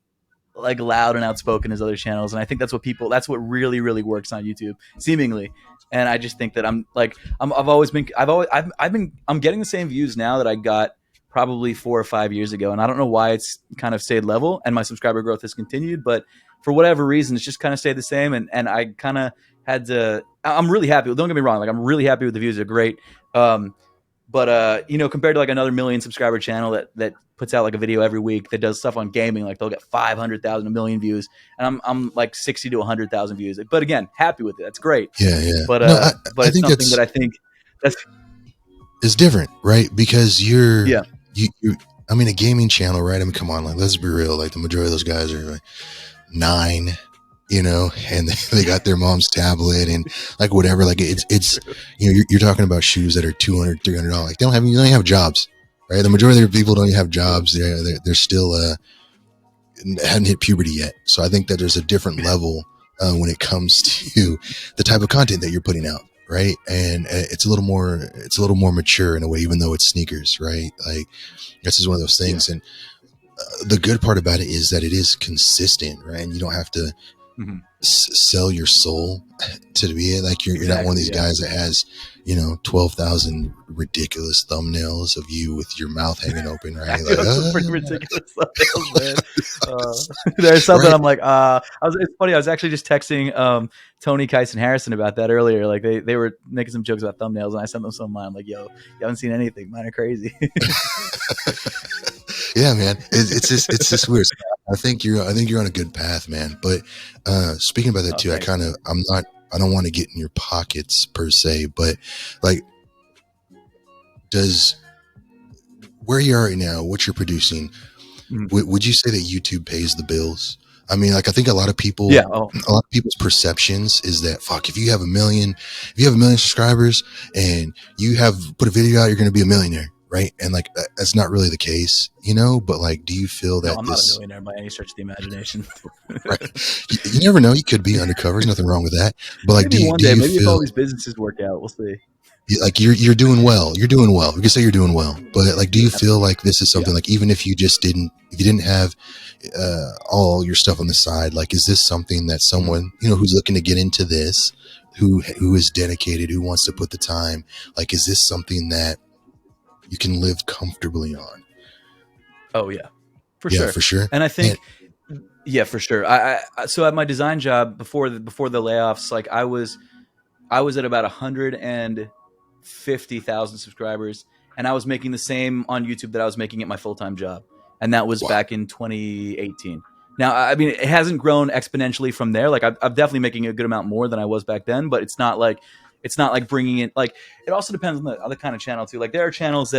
Speaker 2: loud and outspoken as other channels, and I think that's what people. That's what really works on YouTube, seemingly. And I just think that I've always been. I'm getting the same views now that I got probably 4 or 5 years ago, and I don't know why it's kind of stayed level, and my subscriber growth has continued, but for whatever reason, it's just kind of stayed the same, and I kind of had to. I'm really happy. Don't get me wrong. Like I'm really happy with the views. They're great. But you know, compared to like another million subscriber channel that puts out like a video every week that does stuff on gaming, like they'll get 500,000, a million views, and I'm like 60 to 100,000 views. But again, happy with it. That's great.
Speaker 1: Yeah.
Speaker 2: But
Speaker 1: No,
Speaker 2: but
Speaker 1: I
Speaker 2: it's
Speaker 1: think
Speaker 2: something that I think that's
Speaker 1: it's different, right? Because
Speaker 2: yeah.
Speaker 1: you I mean, a gaming channel, right? I mean, come on, like let's be real. Like the majority of those guys are like 9, you know, and they got their mom's tablet and like whatever. Like it's you know, you're talking about shoes that are $200, $300. Like they don't even have jobs, right? The majority of people don't even have jobs. They're still hadn't hit puberty yet. So I think that there's a different level when it comes to the type of content that you're putting out, right? And it's a little more mature in a way, even though it's sneakers, right? Like this is one of those things.
Speaker 2: Yeah.
Speaker 1: And the good part about it is that it is consistent, right? And you don't have to sell your soul to be it. Like you're not one of these guys that has, you know, 12,000 ridiculous thumbnails of you with your mouth hanging open, right? Like,
Speaker 2: Some pretty ridiculous thumbnails, man. There's something right. I'm like, it's funny. I was actually just texting Tony, Kais, and Harrison about that earlier. Like they were making some jokes about thumbnails, and I sent them some of mine. I'm like, yo, you haven't seen anything. Mine are crazy.
Speaker 1: Yeah, man. It's just weird. I think you're on a good path, man. But speaking about that too, I don't want to get in your pockets per se, but like, where you are right now, what you're producing, would you say that YouTube pays the bills? I mean, like, I think a lot of people, a lot of people's perceptions is that, fuck, if you have a million subscribers and you have put a video out, you're going to be a millionaire. Right. And like, that's not really the case, you know, but like, do you feel that
Speaker 2: I'm not a millionaire by any stretch of the imagination.
Speaker 1: Right. You never know. You could be undercover. There's nothing wrong with that. But like,
Speaker 2: maybe
Speaker 1: do you
Speaker 2: maybe
Speaker 1: feel
Speaker 2: if all these businesses work out, we'll see.
Speaker 1: Like you're doing well. You're doing well. We can say you're doing well. But like, do you feel like this is something like, even if you didn't have all your stuff on the side, like, is this something that someone, you know, who's looking to get into this, who is dedicated, who wants to put the time, like, is this something that you can live comfortably on?
Speaker 2: Oh yeah, for sure. And I think, yeah, for sure. I so at my design job before the layoffs, like I was at about 150,000 subscribers, and I was making the same on YouTube that I was making at my full-time job, and that was back in 2018. Now, I mean, it hasn't grown exponentially from there. Like I'm definitely making a good amount more than I was back then, but it's not like bringing in, like, it also depends on the other kind of channel too. Like there are channels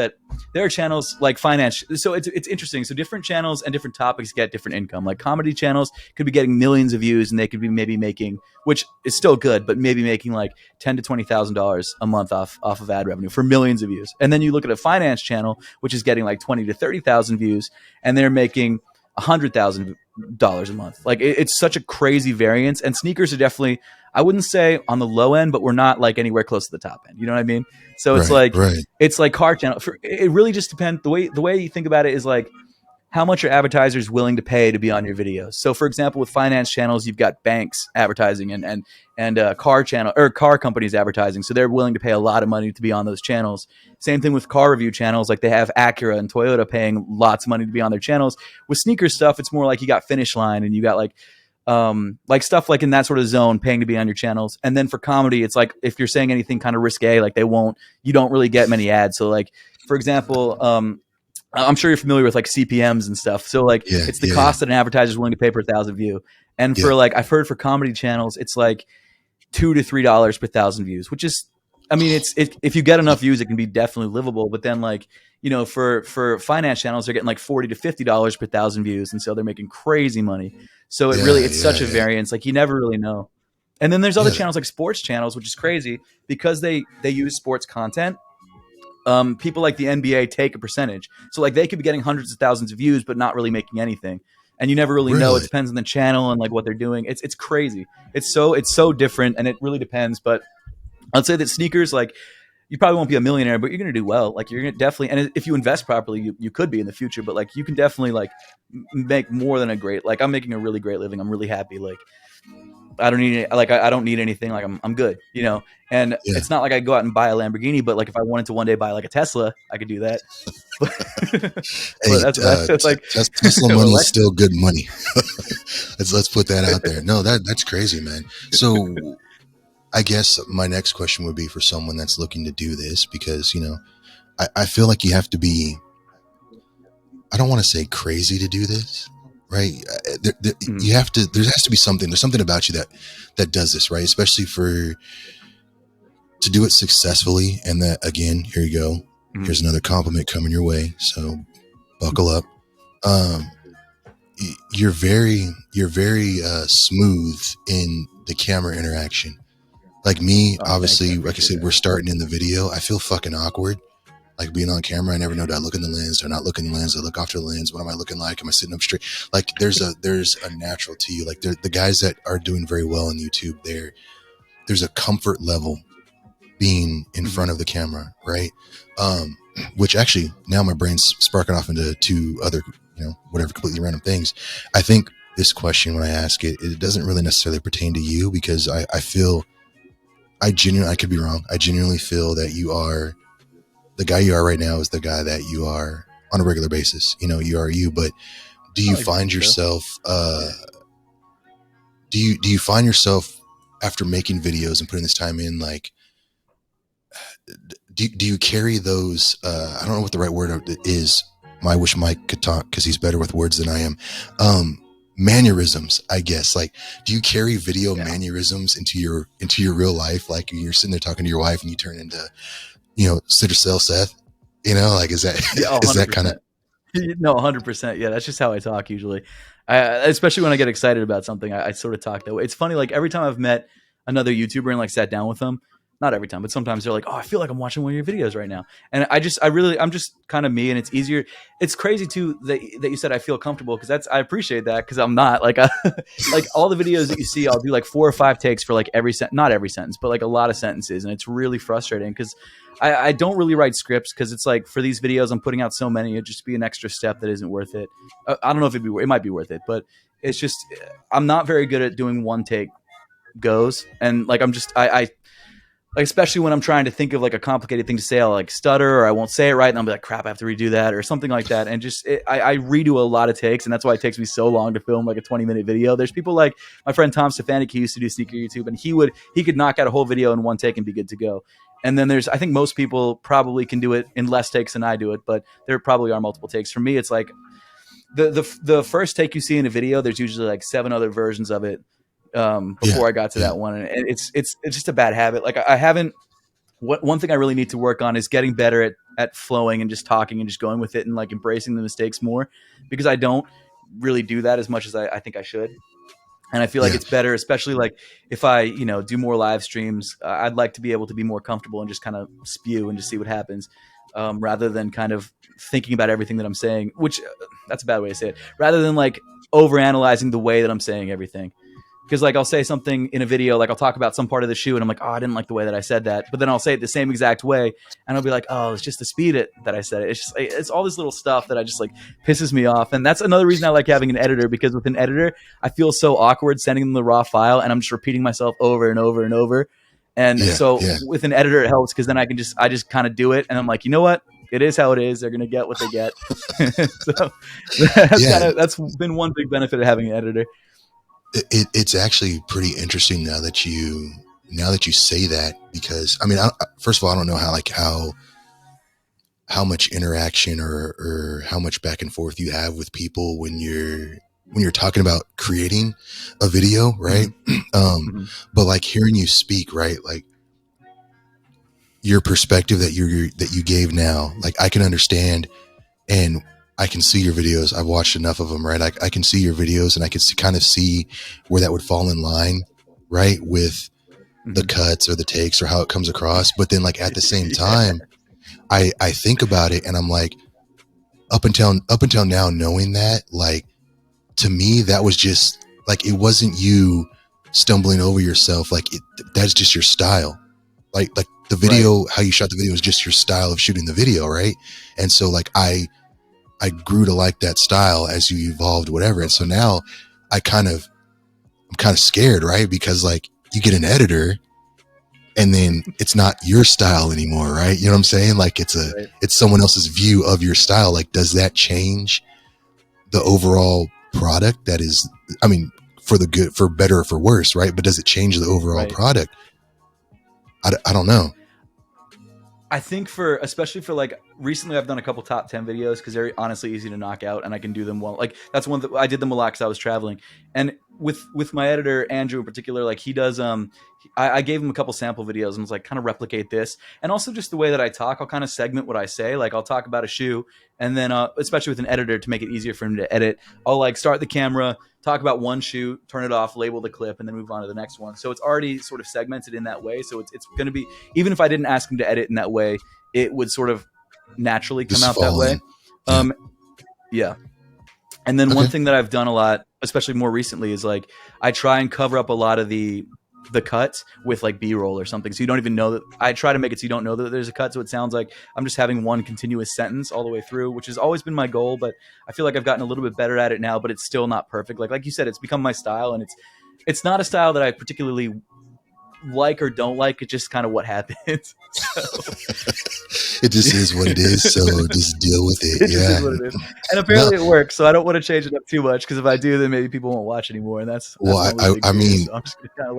Speaker 2: like finance. So it's interesting. So different channels and different topics get different income. Like comedy channels could be getting millions of views, and they could be maybe making, which is still good, but maybe making like $10,000 to $20,000 a month off of ad revenue for millions of views. And then you look at a finance channel, which is getting like 20 to 30,000 views, and they're making $100,000 a month. Like it's such a crazy variance. And sneakers are definitely, I wouldn't say on the low end, but we're not like anywhere close to the top end. You know what I mean? So it's it's like car channel. It really just depends. The way you think about it is like, how much are advertisers willing to pay to be on your videos? So for example, with finance channels, you've got banks advertising and car channel or car companies advertising. So they're willing to pay a lot of money to be on those channels. Same thing with car review channels. Like they have Acura and Toyota paying lots of money to be on their channels. With sneaker stuff, it's more like you got Finish Line and you got like stuff like in that sort of zone paying to be on your channels. And then for comedy, it's like if you're saying anything kind of risque, like you don't really get many ads. So like, for example, I'm sure you're familiar with like CPMs and stuff. So like it's the cost that an advertiser is willing to pay per 1,000 view. And for like, I've heard for comedy channels, it's like $2 to $3 per 1,000 views, which is, I mean, if you get enough views, it can be definitely livable. But then like, you know, for finance channels, they're getting like $40 to $50 per 1,000 views. And so they're making crazy money. So it's such a variance. Like you never really know. And then there's other channels like sports channels, which is crazy because they use sports content. People like the NBA take a percentage. So like they could be getting hundreds of thousands of views, but not really making anything. And you never really know. It depends on the channel and like what they're doing. It's crazy. It's so different, and it really depends. But I'd say that sneakers, like, you probably won't be a millionaire, but you're going to do well. Like you're gonna definitely, and if you invest properly, you could be in the future, but like you can definitely like make more than a great, like I'm making a really great living. I'm really happy. Like I don't need like I don't need anything. Like I'm good, you know. And
Speaker 1: Yeah.
Speaker 2: it's not like I go out and buy a Lamborghini, but like if I wanted to one day buy like a Tesla, I could do that. But,
Speaker 1: Hey,
Speaker 2: that's like
Speaker 1: Tesla money is
Speaker 2: Alexa.
Speaker 1: still good money. let's put that out there. No, that's crazy, man. So I guess my next question would be for someone that's looking to do this, because, you know, I feel like you have to be, I don't want to say crazy to do this, right? You have to, there has to be something, there's something about you that does this, right? Especially to do it successfully. And that, again, here you go. Here's another compliment coming your way. So buckle up. You're very smooth in the camera interaction. Like me, obviously, like I said, we're starting in the video. I feel fucking awkward. Like being on camera, I never know, do I look in the lens or not look in the lens? I look off to the lens. What am I looking like? Am I sitting up straight? Like there's a natural to you. Like the guys that are doing very well on YouTube, there's a comfort level being in front of the camera, right? Which actually now my brain's sparking off into two other, you know, whatever, completely random things. I think this question, when I ask it, it doesn't really necessarily pertain to you, because I feel, I could be wrong. I genuinely feel that you are, the guy you are right now is the guy that you are on a regular basis. You know, you are you, but do you find yourself, do you find yourself after making videos and putting this time in, like, do you carry those, I don't know what the right word is. I wish Mike could talk, because he's better with words than I am. Mannerisms, I guess. Like, do you carry video mannerisms into your real life? Like you're sitting there talking to your wife and you turn into, you know, Cittercell Seth, you know, like, is that, is that kind of,
Speaker 2: no, 100%. Yeah. That's just how I talk usually. Especially when I get excited about something, I sort of talk that way. It's funny. Like every time I've met another YouTuber and like sat down with them, not every time, but sometimes they're like, oh, I feel like I'm watching one of your videos right now. And I'm just kind of me, and it's easier. It's crazy too that you said I feel comfortable, because I appreciate that, because I'm not like, like all the videos that you see, I'll do like 4 or 5 takes for like not every sentence, but like a lot of sentences. And it's really frustrating, because I don't really write scripts, because it's like for these videos, I'm putting out so many, it'd just be an extra step that isn't worth it. I don't know if it might be worth it, but it's just, I'm not very good at doing one take goes. And like, I'm just, like, especially when I'm trying to think of like a complicated thing to say, I'll like stutter, or I won't say it right, and I'll be like, crap, I have to redo that or something like that. And just I redo a lot of takes, and that's why it takes me so long to film like a 20-minute video. There's people like my friend Tom Stefanik, he used to do sneaker YouTube, and he could knock out a whole video in one take and be good to go. And then I think most people probably can do it in less takes than I do it, but there probably are multiple takes. For me, it's like the first take you see in a video, there's usually like 7 other versions of it before I got to that one. And it's just a bad habit. Like I haven't, one thing I really need to work on is getting better at flowing and just talking and just going with it and like embracing the mistakes more, because I don't really do that as much as I think I should. And I feel like it's better, especially like if I, you know, do more live streams, I'd like to be able to be more comfortable and just kind of spew and just see what happens, rather than kind of thinking about everything that I'm saying, which that's a bad way to say it, rather than like overanalyzing the way that I'm saying everything. Because like I'll say something in a video, like I'll talk about some part of the shoe, and I'm like, oh, I didn't like the way that I said that. But then I'll say it the same exact way, and I'll be like, oh, it's just the speed that I said it. It's just, it's all this little stuff that I just like pisses me off. And that's another reason I like having an editor, because with an editor, I feel so awkward sending them the raw file, and I'm just repeating myself over and over and over. And with an editor, it helps, because then I just kind of do it, and I'm like, you know what? It is how it is. They're gonna get what they get. So that's been one big benefit of having an editor.
Speaker 1: It's actually pretty interesting now that you say that, because I mean, first of all, I don't know how much interaction or how much back and forth you have with people when you're talking about creating a video, right? But like hearing you speak, right? Like your perspective that you gave now, like I can understand, and I can see your videos. I've watched enough of them, right? I can see your videos, and I can kind of see where that would fall in line, right, with the cuts or the takes or how it comes across. But then, like at the same time, I think about it, and I'm like, up until now, knowing that, like to me, that was just like, it wasn't you stumbling over yourself. Like that's just your style. Like the video, how you shot the video is just your style of shooting the video, right? And so like I grew to like that style as you evolved, whatever. And so now I'm kind of scared, right? Because like you get an editor and then it's not your style anymore, right? You know what I'm saying? Like it's someone else's view of your style. Like, does that change the overall product? That is, I mean, for the good, for better or for worse, right? But does it change the overall product? I don't know.
Speaker 2: I think especially for like recently, I've done a couple top 10 videos because they're honestly easy to knock out and I can do them well. Like that's one that I did them a lot because I was traveling. And with my editor, Andrew in particular, like he does, I gave him a couple sample videos and was like, kind of replicate this. And also just the way that I talk, I'll kind of segment what I say. Like I'll talk about a shoe and then, especially with an editor to make it easier for him to edit, I'll like start the camera, talk about one shoe, turn it off, label the clip, and then move on to the next one. So it's already sort of segmented in that way. So it's going to be, even if I didn't ask him to edit in that way, it would sort of naturally come out that way. Yeah. And then one thing that I've done a lot, especially more recently, is like I try and cover up a lot of the cuts with like B-roll or something. So you don't even know that. I try to make it so you don't know that there's a cut. So it sounds like I'm just having one continuous sentence all the way through, which has always been my goal. But I feel like I've gotten a little bit better at it now, but it's still not perfect. Like you said, it's become my style, and it's not a style that I particularly like or don't like. It's just kind of what happens.
Speaker 1: It just is what it is. So just deal with it.
Speaker 2: It just is what it is. And apparently it works. So I don't want to change it up too much because if I do, then maybe people won't watch anymore. And that's
Speaker 1: well, I mean, so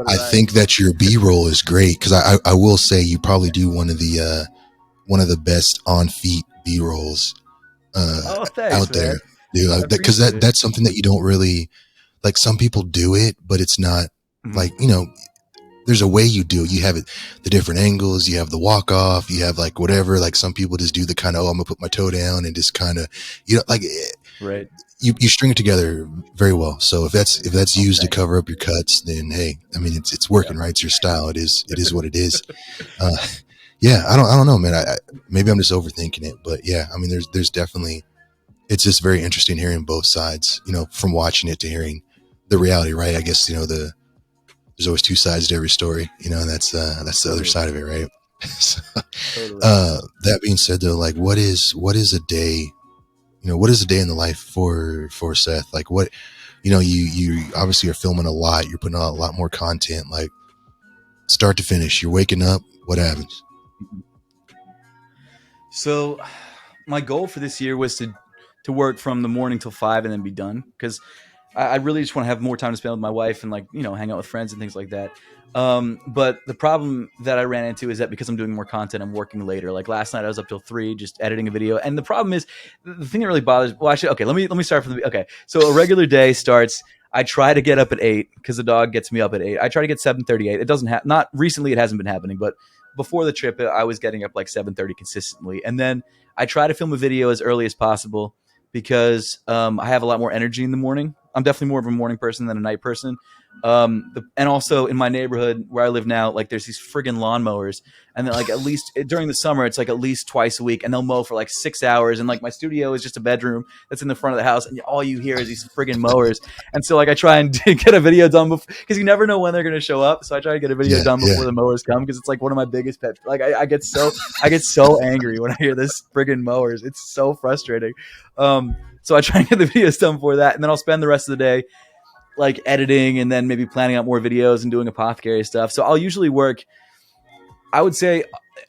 Speaker 1: I think that your B-roll is great because I will say you probably do one of the best on feet B-rolls
Speaker 2: thanks,
Speaker 1: out there,
Speaker 2: man.
Speaker 1: dude. Because that's something that you don't really like. Some people do it, but it's not like, you know, there's a way you do it. You have it, the different angles, you have the walk off, you have like whatever, like some people just do the kind of, I'm gonna put my toe down and just kind of, you know, like,
Speaker 2: right.
Speaker 1: You string it together very well. So if that's used to cover up your cuts, then, hey, I mean, it's working, right? It's your style. It is what it is. Yeah. I don't know, man. Maybe I'm just overthinking it, but yeah, I mean, there's definitely, it's just very interesting hearing both sides, you know, from watching it to hearing the reality, right? I guess, you know, there's always two sides to every story, you know, and that's the other side of it, right? So, that being said, though, like, what is a day, you know, what is a day in the life for Seth? Like, what, you know, you obviously are filming a lot, you're putting out a lot more content, like start to finish, you're waking up, what happens?
Speaker 2: So my goal for this year was to work from the morning till 5 and then be done, because I really just want to have more time to spend with my wife and, like, you know, hang out with friends and things like that. But the problem that I ran into is that because I'm doing more content, I'm working later. Like last night I was up till 3 just editing a video. And the problem is, the thing that really bothers, well, actually, okay, let me start from okay. So a regular day starts, I try to get up at 8 because the dog gets me up at 8. I try to get 7:38. It doesn't have, not recently, it hasn't been happening, but before the trip, I was getting up like 7:30 consistently. And then I try to film a video as early as possible because I have a lot more energy in the morning. I'm definitely more of a morning person than a night person. And also in my neighborhood where I live now, like there's these friggin' lawnmowers, and then like at least during the summer, it's like at least twice a week, and they'll mow for like 6 hours. And like my studio is just a bedroom that's in the front of the house, and all you hear is these friggin' mowers. And so like I try and get a video done because you never know when they're going to show up. So I try to get a video done before the mowers come, because it's like one of my biggest pets. Like I get so angry when I hear this friggin' mowers. It's so frustrating. So I try and get the videos done before that, and then I'll spend the rest of the day like editing and then maybe planning out more videos and doing apothecary stuff. So I'll usually work, I would say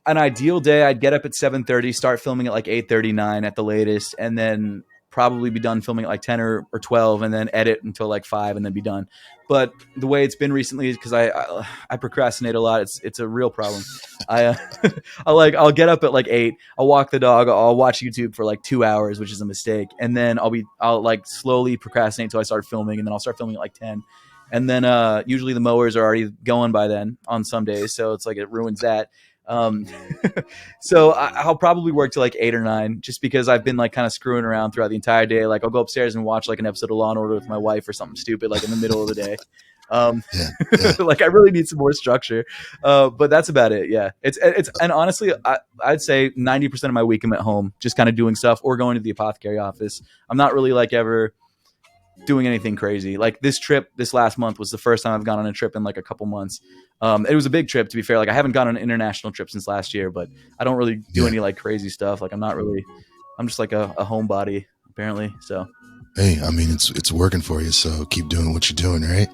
Speaker 2: an ideal day, I'd get up at 7:30, start filming at like 8:39 at the latest, and then probably be done filming at like 10 or 12, and then edit until like 5 and then be done. But the way it's been recently is because I procrastinate a lot. It's a real problem. I'll get up at like 8. I'll walk the dog. I'll watch YouTube for like 2 hours, which is a mistake. And then I'll like slowly procrastinate until I start filming, and then I'll start filming at like 10. And then usually the mowers are already going by then on some days, so it's like it ruins that. So I'll probably work till like 8 or 9, just because I've been like kind of screwing around throughout the entire day. Like I'll go upstairs and watch like an episode of Law and Order with my wife or something stupid, like in the middle of the day. Like I really need some more structure. But that's about it. Yeah. It's and honestly, I'd say 90% of my week I'm at home just kind of doing stuff or going to the apothecary office. I'm not really like ever doing anything crazy. Like this trip this last month was the first time I've gone on a trip in like a couple months. It was a big trip, to be fair. Like I haven't gone on an international trip since last year, but I don't really do
Speaker 1: Yeah.
Speaker 2: any like crazy stuff. Like I'm just like a homebody apparently. So
Speaker 1: Hey, I mean, it's working for you, so keep doing what you're doing, right?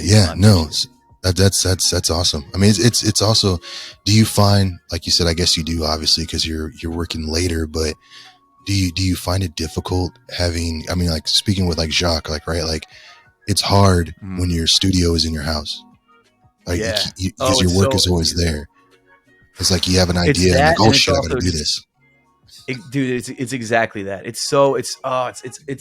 Speaker 1: Yeah,
Speaker 2: I
Speaker 1: no,
Speaker 2: appreciate it.
Speaker 1: that's awesome. I mean, it's also, do you find, like you said, I guess you do, obviously, because you're working later, but do you find it difficult having, I mean, like speaking with like Jacques, like, right, like it's hard
Speaker 2: Mhm.
Speaker 1: when your studio is in your house, like
Speaker 2: Yeah.
Speaker 1: because your work is always
Speaker 2: Dude,
Speaker 1: there. It's like you have an
Speaker 2: it's
Speaker 1: idea and like,
Speaker 2: that,
Speaker 1: oh
Speaker 2: and it's
Speaker 1: shit, I got to
Speaker 2: also
Speaker 1: do
Speaker 2: just
Speaker 1: this.
Speaker 2: dude, it's exactly that. It's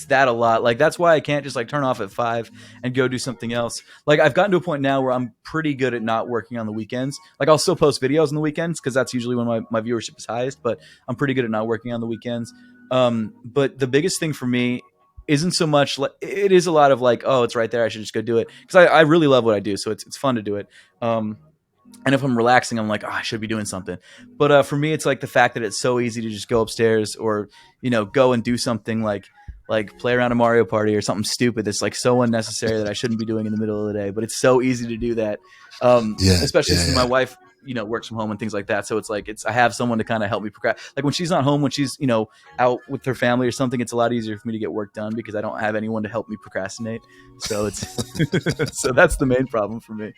Speaker 2: that a lot. Like that's why I can't just like turn off at 5 and go do something else. Like I've gotten to a point now where I'm pretty good at not working on the weekends. Like I'll still post videos on the weekends because that's usually when my viewership is highest, but I'm pretty good at not working on the weekends. But the biggest thing for me isn't so much like, it is a lot of like, oh, it's right there, I should just go do it, because I really love what I do, so it's fun to do it. And if I'm relaxing, I'm like, oh, I should be doing something. But for me, it's like the fact that it's so easy to just go upstairs or, go and do something like play around a Mario Party or something stupid that's like so unnecessary that I shouldn't be doing in the middle of the day. But it's so easy to do that,
Speaker 1: Yeah,
Speaker 2: especially
Speaker 1: yeah,
Speaker 2: since
Speaker 1: yeah.
Speaker 2: my wife, works from home and things like that. So it's like I have someone to kind of help me procrastinate. Like when she's not home, when she's out with her family or something, it's a lot easier for me to get work done because I don't have anyone to help me procrastinate. So it's so that's the main problem for me.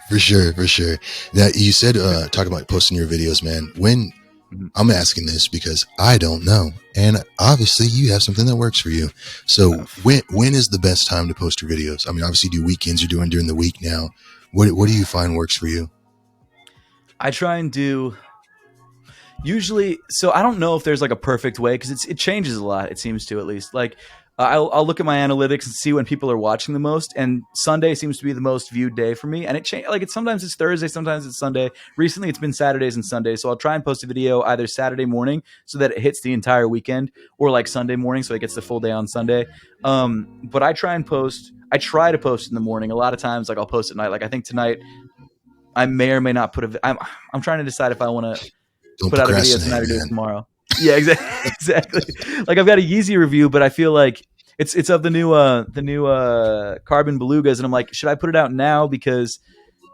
Speaker 1: For sure, for sure. Now you said talk about posting your videos, man. When
Speaker 2: Mhm.
Speaker 1: I'm asking this because I don't know, and obviously you have something that works for you. So when is the best time to post your videos? I mean, obviously you do weekends, you're doing during the week now. What do you find works for you?
Speaker 2: I try and do usually, so I don't know if there's like a perfect way because it changes a lot. It seems to, at least, like I'll look at my analytics and see when people are watching the most, and Sunday seems to be the most viewed day for me. And it change, like sometimes it's Thursday, sometimes it's Sunday. Recently, it's been Saturdays and Sundays, so I'll try and post a video either Saturday morning so that it hits the entire weekend, or like Sunday morning so it gets the full day on Sunday. But I try and post. I try to post in the morning. A lot of times, like I'll post at night. Like I think tonight, I may or may not put a. I'm trying to decide if I want to
Speaker 1: Don't
Speaker 2: put out a video
Speaker 1: procrastinate,
Speaker 2: tonight or do it
Speaker 1: man.
Speaker 2: tomorrow. Yeah, exactly. Exactly. Like I've got a Yeezy review, but I feel like it's of the new carbon belugas, and I'm like, should I put it out now because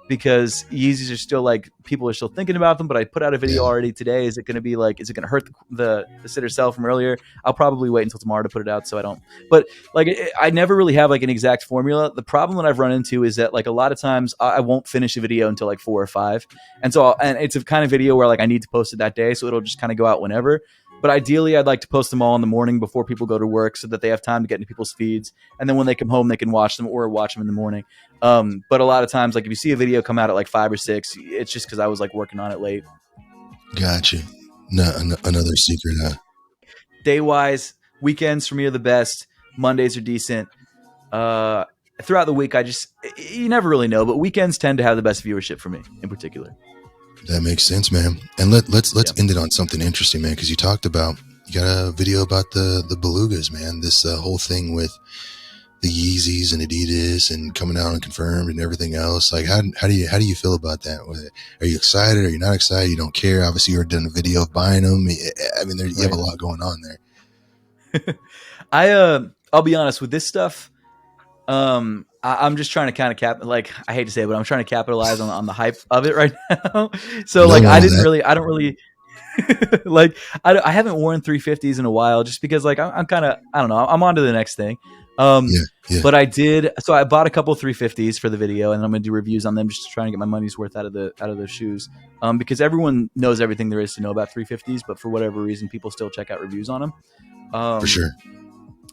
Speaker 2: Yeezys are still like, people are still thinking about them, but I put out a
Speaker 1: Yeah,
Speaker 2: video already today. Is it going to be like, is it going to hurt the sitter cell from earlier? I'll probably wait until tomorrow to put it out so I don't. But like, I never really have like an exact formula. The problem that I've run into is that like a lot of times I won't finish a video until like 4 or 5, and so and it's a kind of video where like I need to post it that day, so it'll just kind of go out whenever. But ideally, I'd like to post them all in the morning before people go to work so that they have time to get into people's feeds. And then when they come home, they can watch them or watch them in the morning. But a lot of times, like if you see a video come out at like 5 or 6, it's just because I was like working on it late.
Speaker 1: gotcha. No, another secret.
Speaker 2: Day wise, weekends for me are the best. Mondays are decent. Uh, Throughout the week, you never really know, but weekends tend to have the best viewership for me in particular.
Speaker 1: That makes sense, man. And let's
Speaker 2: Yeah.
Speaker 1: end it on something interesting, man, because you talked about, you got a video about the belugas, man. This whole thing with the Yeezys and Adidas and coming out unconfirmed and everything else. Like, how do you feel about that? Are you excited? Are you not excited? You don't care? Obviously, you already done a video of buying them. I mean, you have a
Speaker 2: Right.
Speaker 1: lot going on there.
Speaker 2: I'll be honest with this stuff. I'm just trying to kind of like, I hate to say it, but I'm trying to capitalize on the hype of it right now. So like,
Speaker 1: Nothing wrong with that.
Speaker 2: I don't really like, I haven't worn 350s in a while just because like I'm kind of, I don't know, I'm on to the next thing.
Speaker 1: Yeah, yeah,
Speaker 2: But so I bought a couple 350s for the video, and I'm going to do reviews on them just to try and get my money's worth out of the shoes. Because everyone knows everything there is to know about 350s, but for whatever reason, people still check out reviews on them.
Speaker 1: for sure.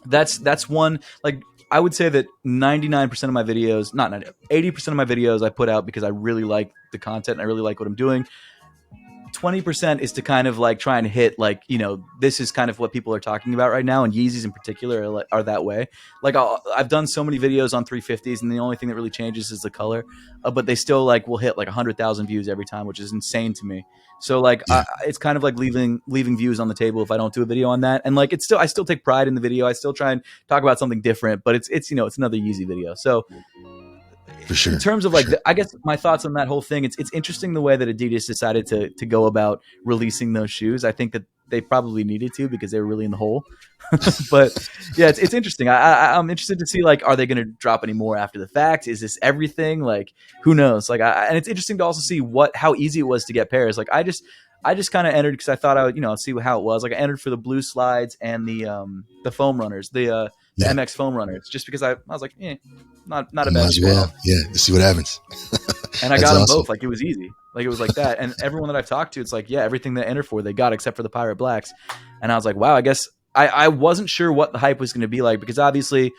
Speaker 2: That's one, like, I would say that 99% of my videos, not 90, 80% of my videos I put out because I really like the content and I really like what I'm doing. 20% is to kind of like try and hit, like, this is kind of what people are talking about right now, and Yeezys in particular are that way. Like I've done so many videos on 350s, and the only thing that really changes is the color, but they still like will hit like 100,000 views every time, which is insane to me. So like
Speaker 1: Yeah,
Speaker 2: it's kind of like leaving views on the table if I don't do a video on that. And like I still take pride in the video. I still try and talk about something different, but it's it's another Yeezy video. So
Speaker 1: for sure.
Speaker 2: in terms of
Speaker 1: For
Speaker 2: like,
Speaker 1: sure.
Speaker 2: I guess my thoughts on that whole thing, it's interesting the way that Adidas decided to go about releasing those shoes. I think that they probably needed to because they were really in the hole. But yeah, it's interesting. I'm interested to see, like, are they going to drop any more after the fact? Is this everything? Like, who knows? Like, and it's interesting to also see how easy it was to get pairs. Like, I just kind of entered because I thought I would, see how it was. Like, I entered for the blue slides and the foam runners, the MX foam runners, just because I was like, not a bad.
Speaker 1: Might as well, yeah. Let's see what happens.
Speaker 2: And I got them both. Like, it was easy. Like, it was like that. And everyone that I've talked to, it's like, yeah, everything they entered for, they got except for the Pirate Blacks. And I was like, wow, I guess I wasn't sure what the hype was going to be like, because obviously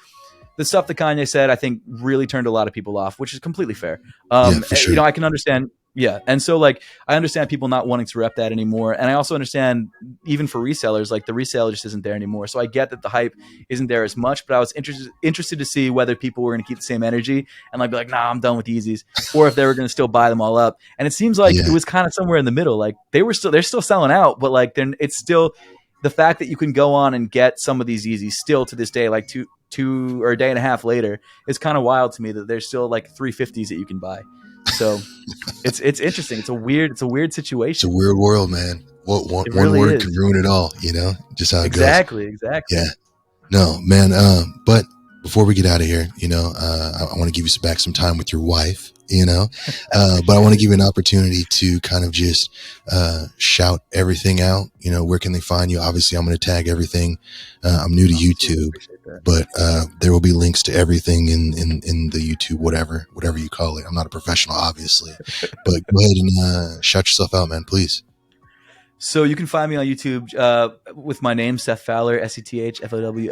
Speaker 2: the stuff that Kanye said, I think, really turned a lot of people off, which is completely fair. For sure. I can understand. Yeah. And so, like, I understand people not wanting to rep that anymore. And I also understand, even for resellers, like, the reseller just isn't there anymore. So I get that the hype isn't there as much, but I was interested to see whether people were going to keep the same energy and, like, be like, nah, I'm done with Yeezys, or if they were going to still buy them all up. And it seems like it was kind of somewhere in the middle. Like, they're still selling out, but, like, it's still the fact that you can go on and get some of these Yeezys still to this day, like two or a day and a half later, is kind of wild to me that there's still like 350s that you can buy. So it's interesting. It's a weird situation.
Speaker 1: It's a weird world, man. One word can ruin it all, just how it goes.
Speaker 2: Exactly.
Speaker 1: Yeah. No, man. But before we get out of here, I want to give you back some time with your wife, but I want to give you an opportunity to kind of just shout everything out. Where can they find you? Obviously, I'm going to tag everything. I'm new to YouTube, but there will be links to everything in the YouTube, whatever you call it. I'm not a professional, obviously, but go ahead and shout yourself out, man, please.
Speaker 2: So you can find me on YouTube with my name, Seth Fowler, SethFowler. You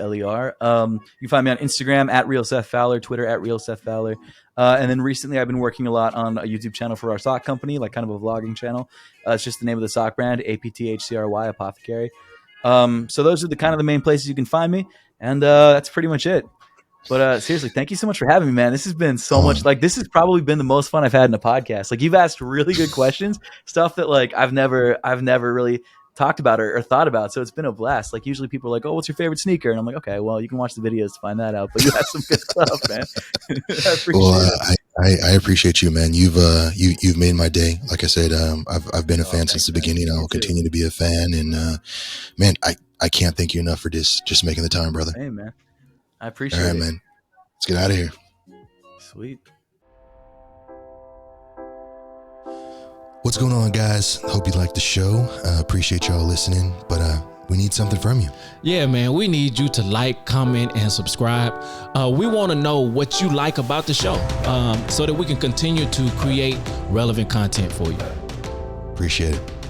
Speaker 2: can find me on Instagram at Real Seth Fowler, Twitter at Real Seth Fowler. And then recently I've been working a lot on a YouTube channel for our sock company, like kind of a vlogging channel. It's just the name of the sock brand, APTHCRY, Apothecary. So those are the main places you can find me. And that's pretty much it. But seriously, thank you so much for having me, man. This has been so much. Like, this has probably been the most fun I've had in a podcast. Like, you've asked really good questions, stuff that, like, I've never really talked about or thought about. So it's been a blast. Like, usually people are like, "Oh, what's your favorite sneaker?" And I'm like, "Okay, well, you can watch the videos to find that out." But you have some good stuff, man. I appreciate it.
Speaker 1: I appreciate you, man. You've made my day. Like I said, I've been a fan since the beginning. I'll continue to be a fan. And man, I can't thank you enough for just making the time, brother.
Speaker 2: Hey, man. I appreciate it.
Speaker 1: All right, man. Let's get out of here.
Speaker 2: Sweet.
Speaker 1: What's going on, guys? Hope you liked the show. Appreciate y'all listening, but we need something from you.
Speaker 3: Yeah, man. We need you to like, comment, and subscribe. We want to know what you like about the show so that we can continue to create relevant content for you.
Speaker 1: Appreciate it.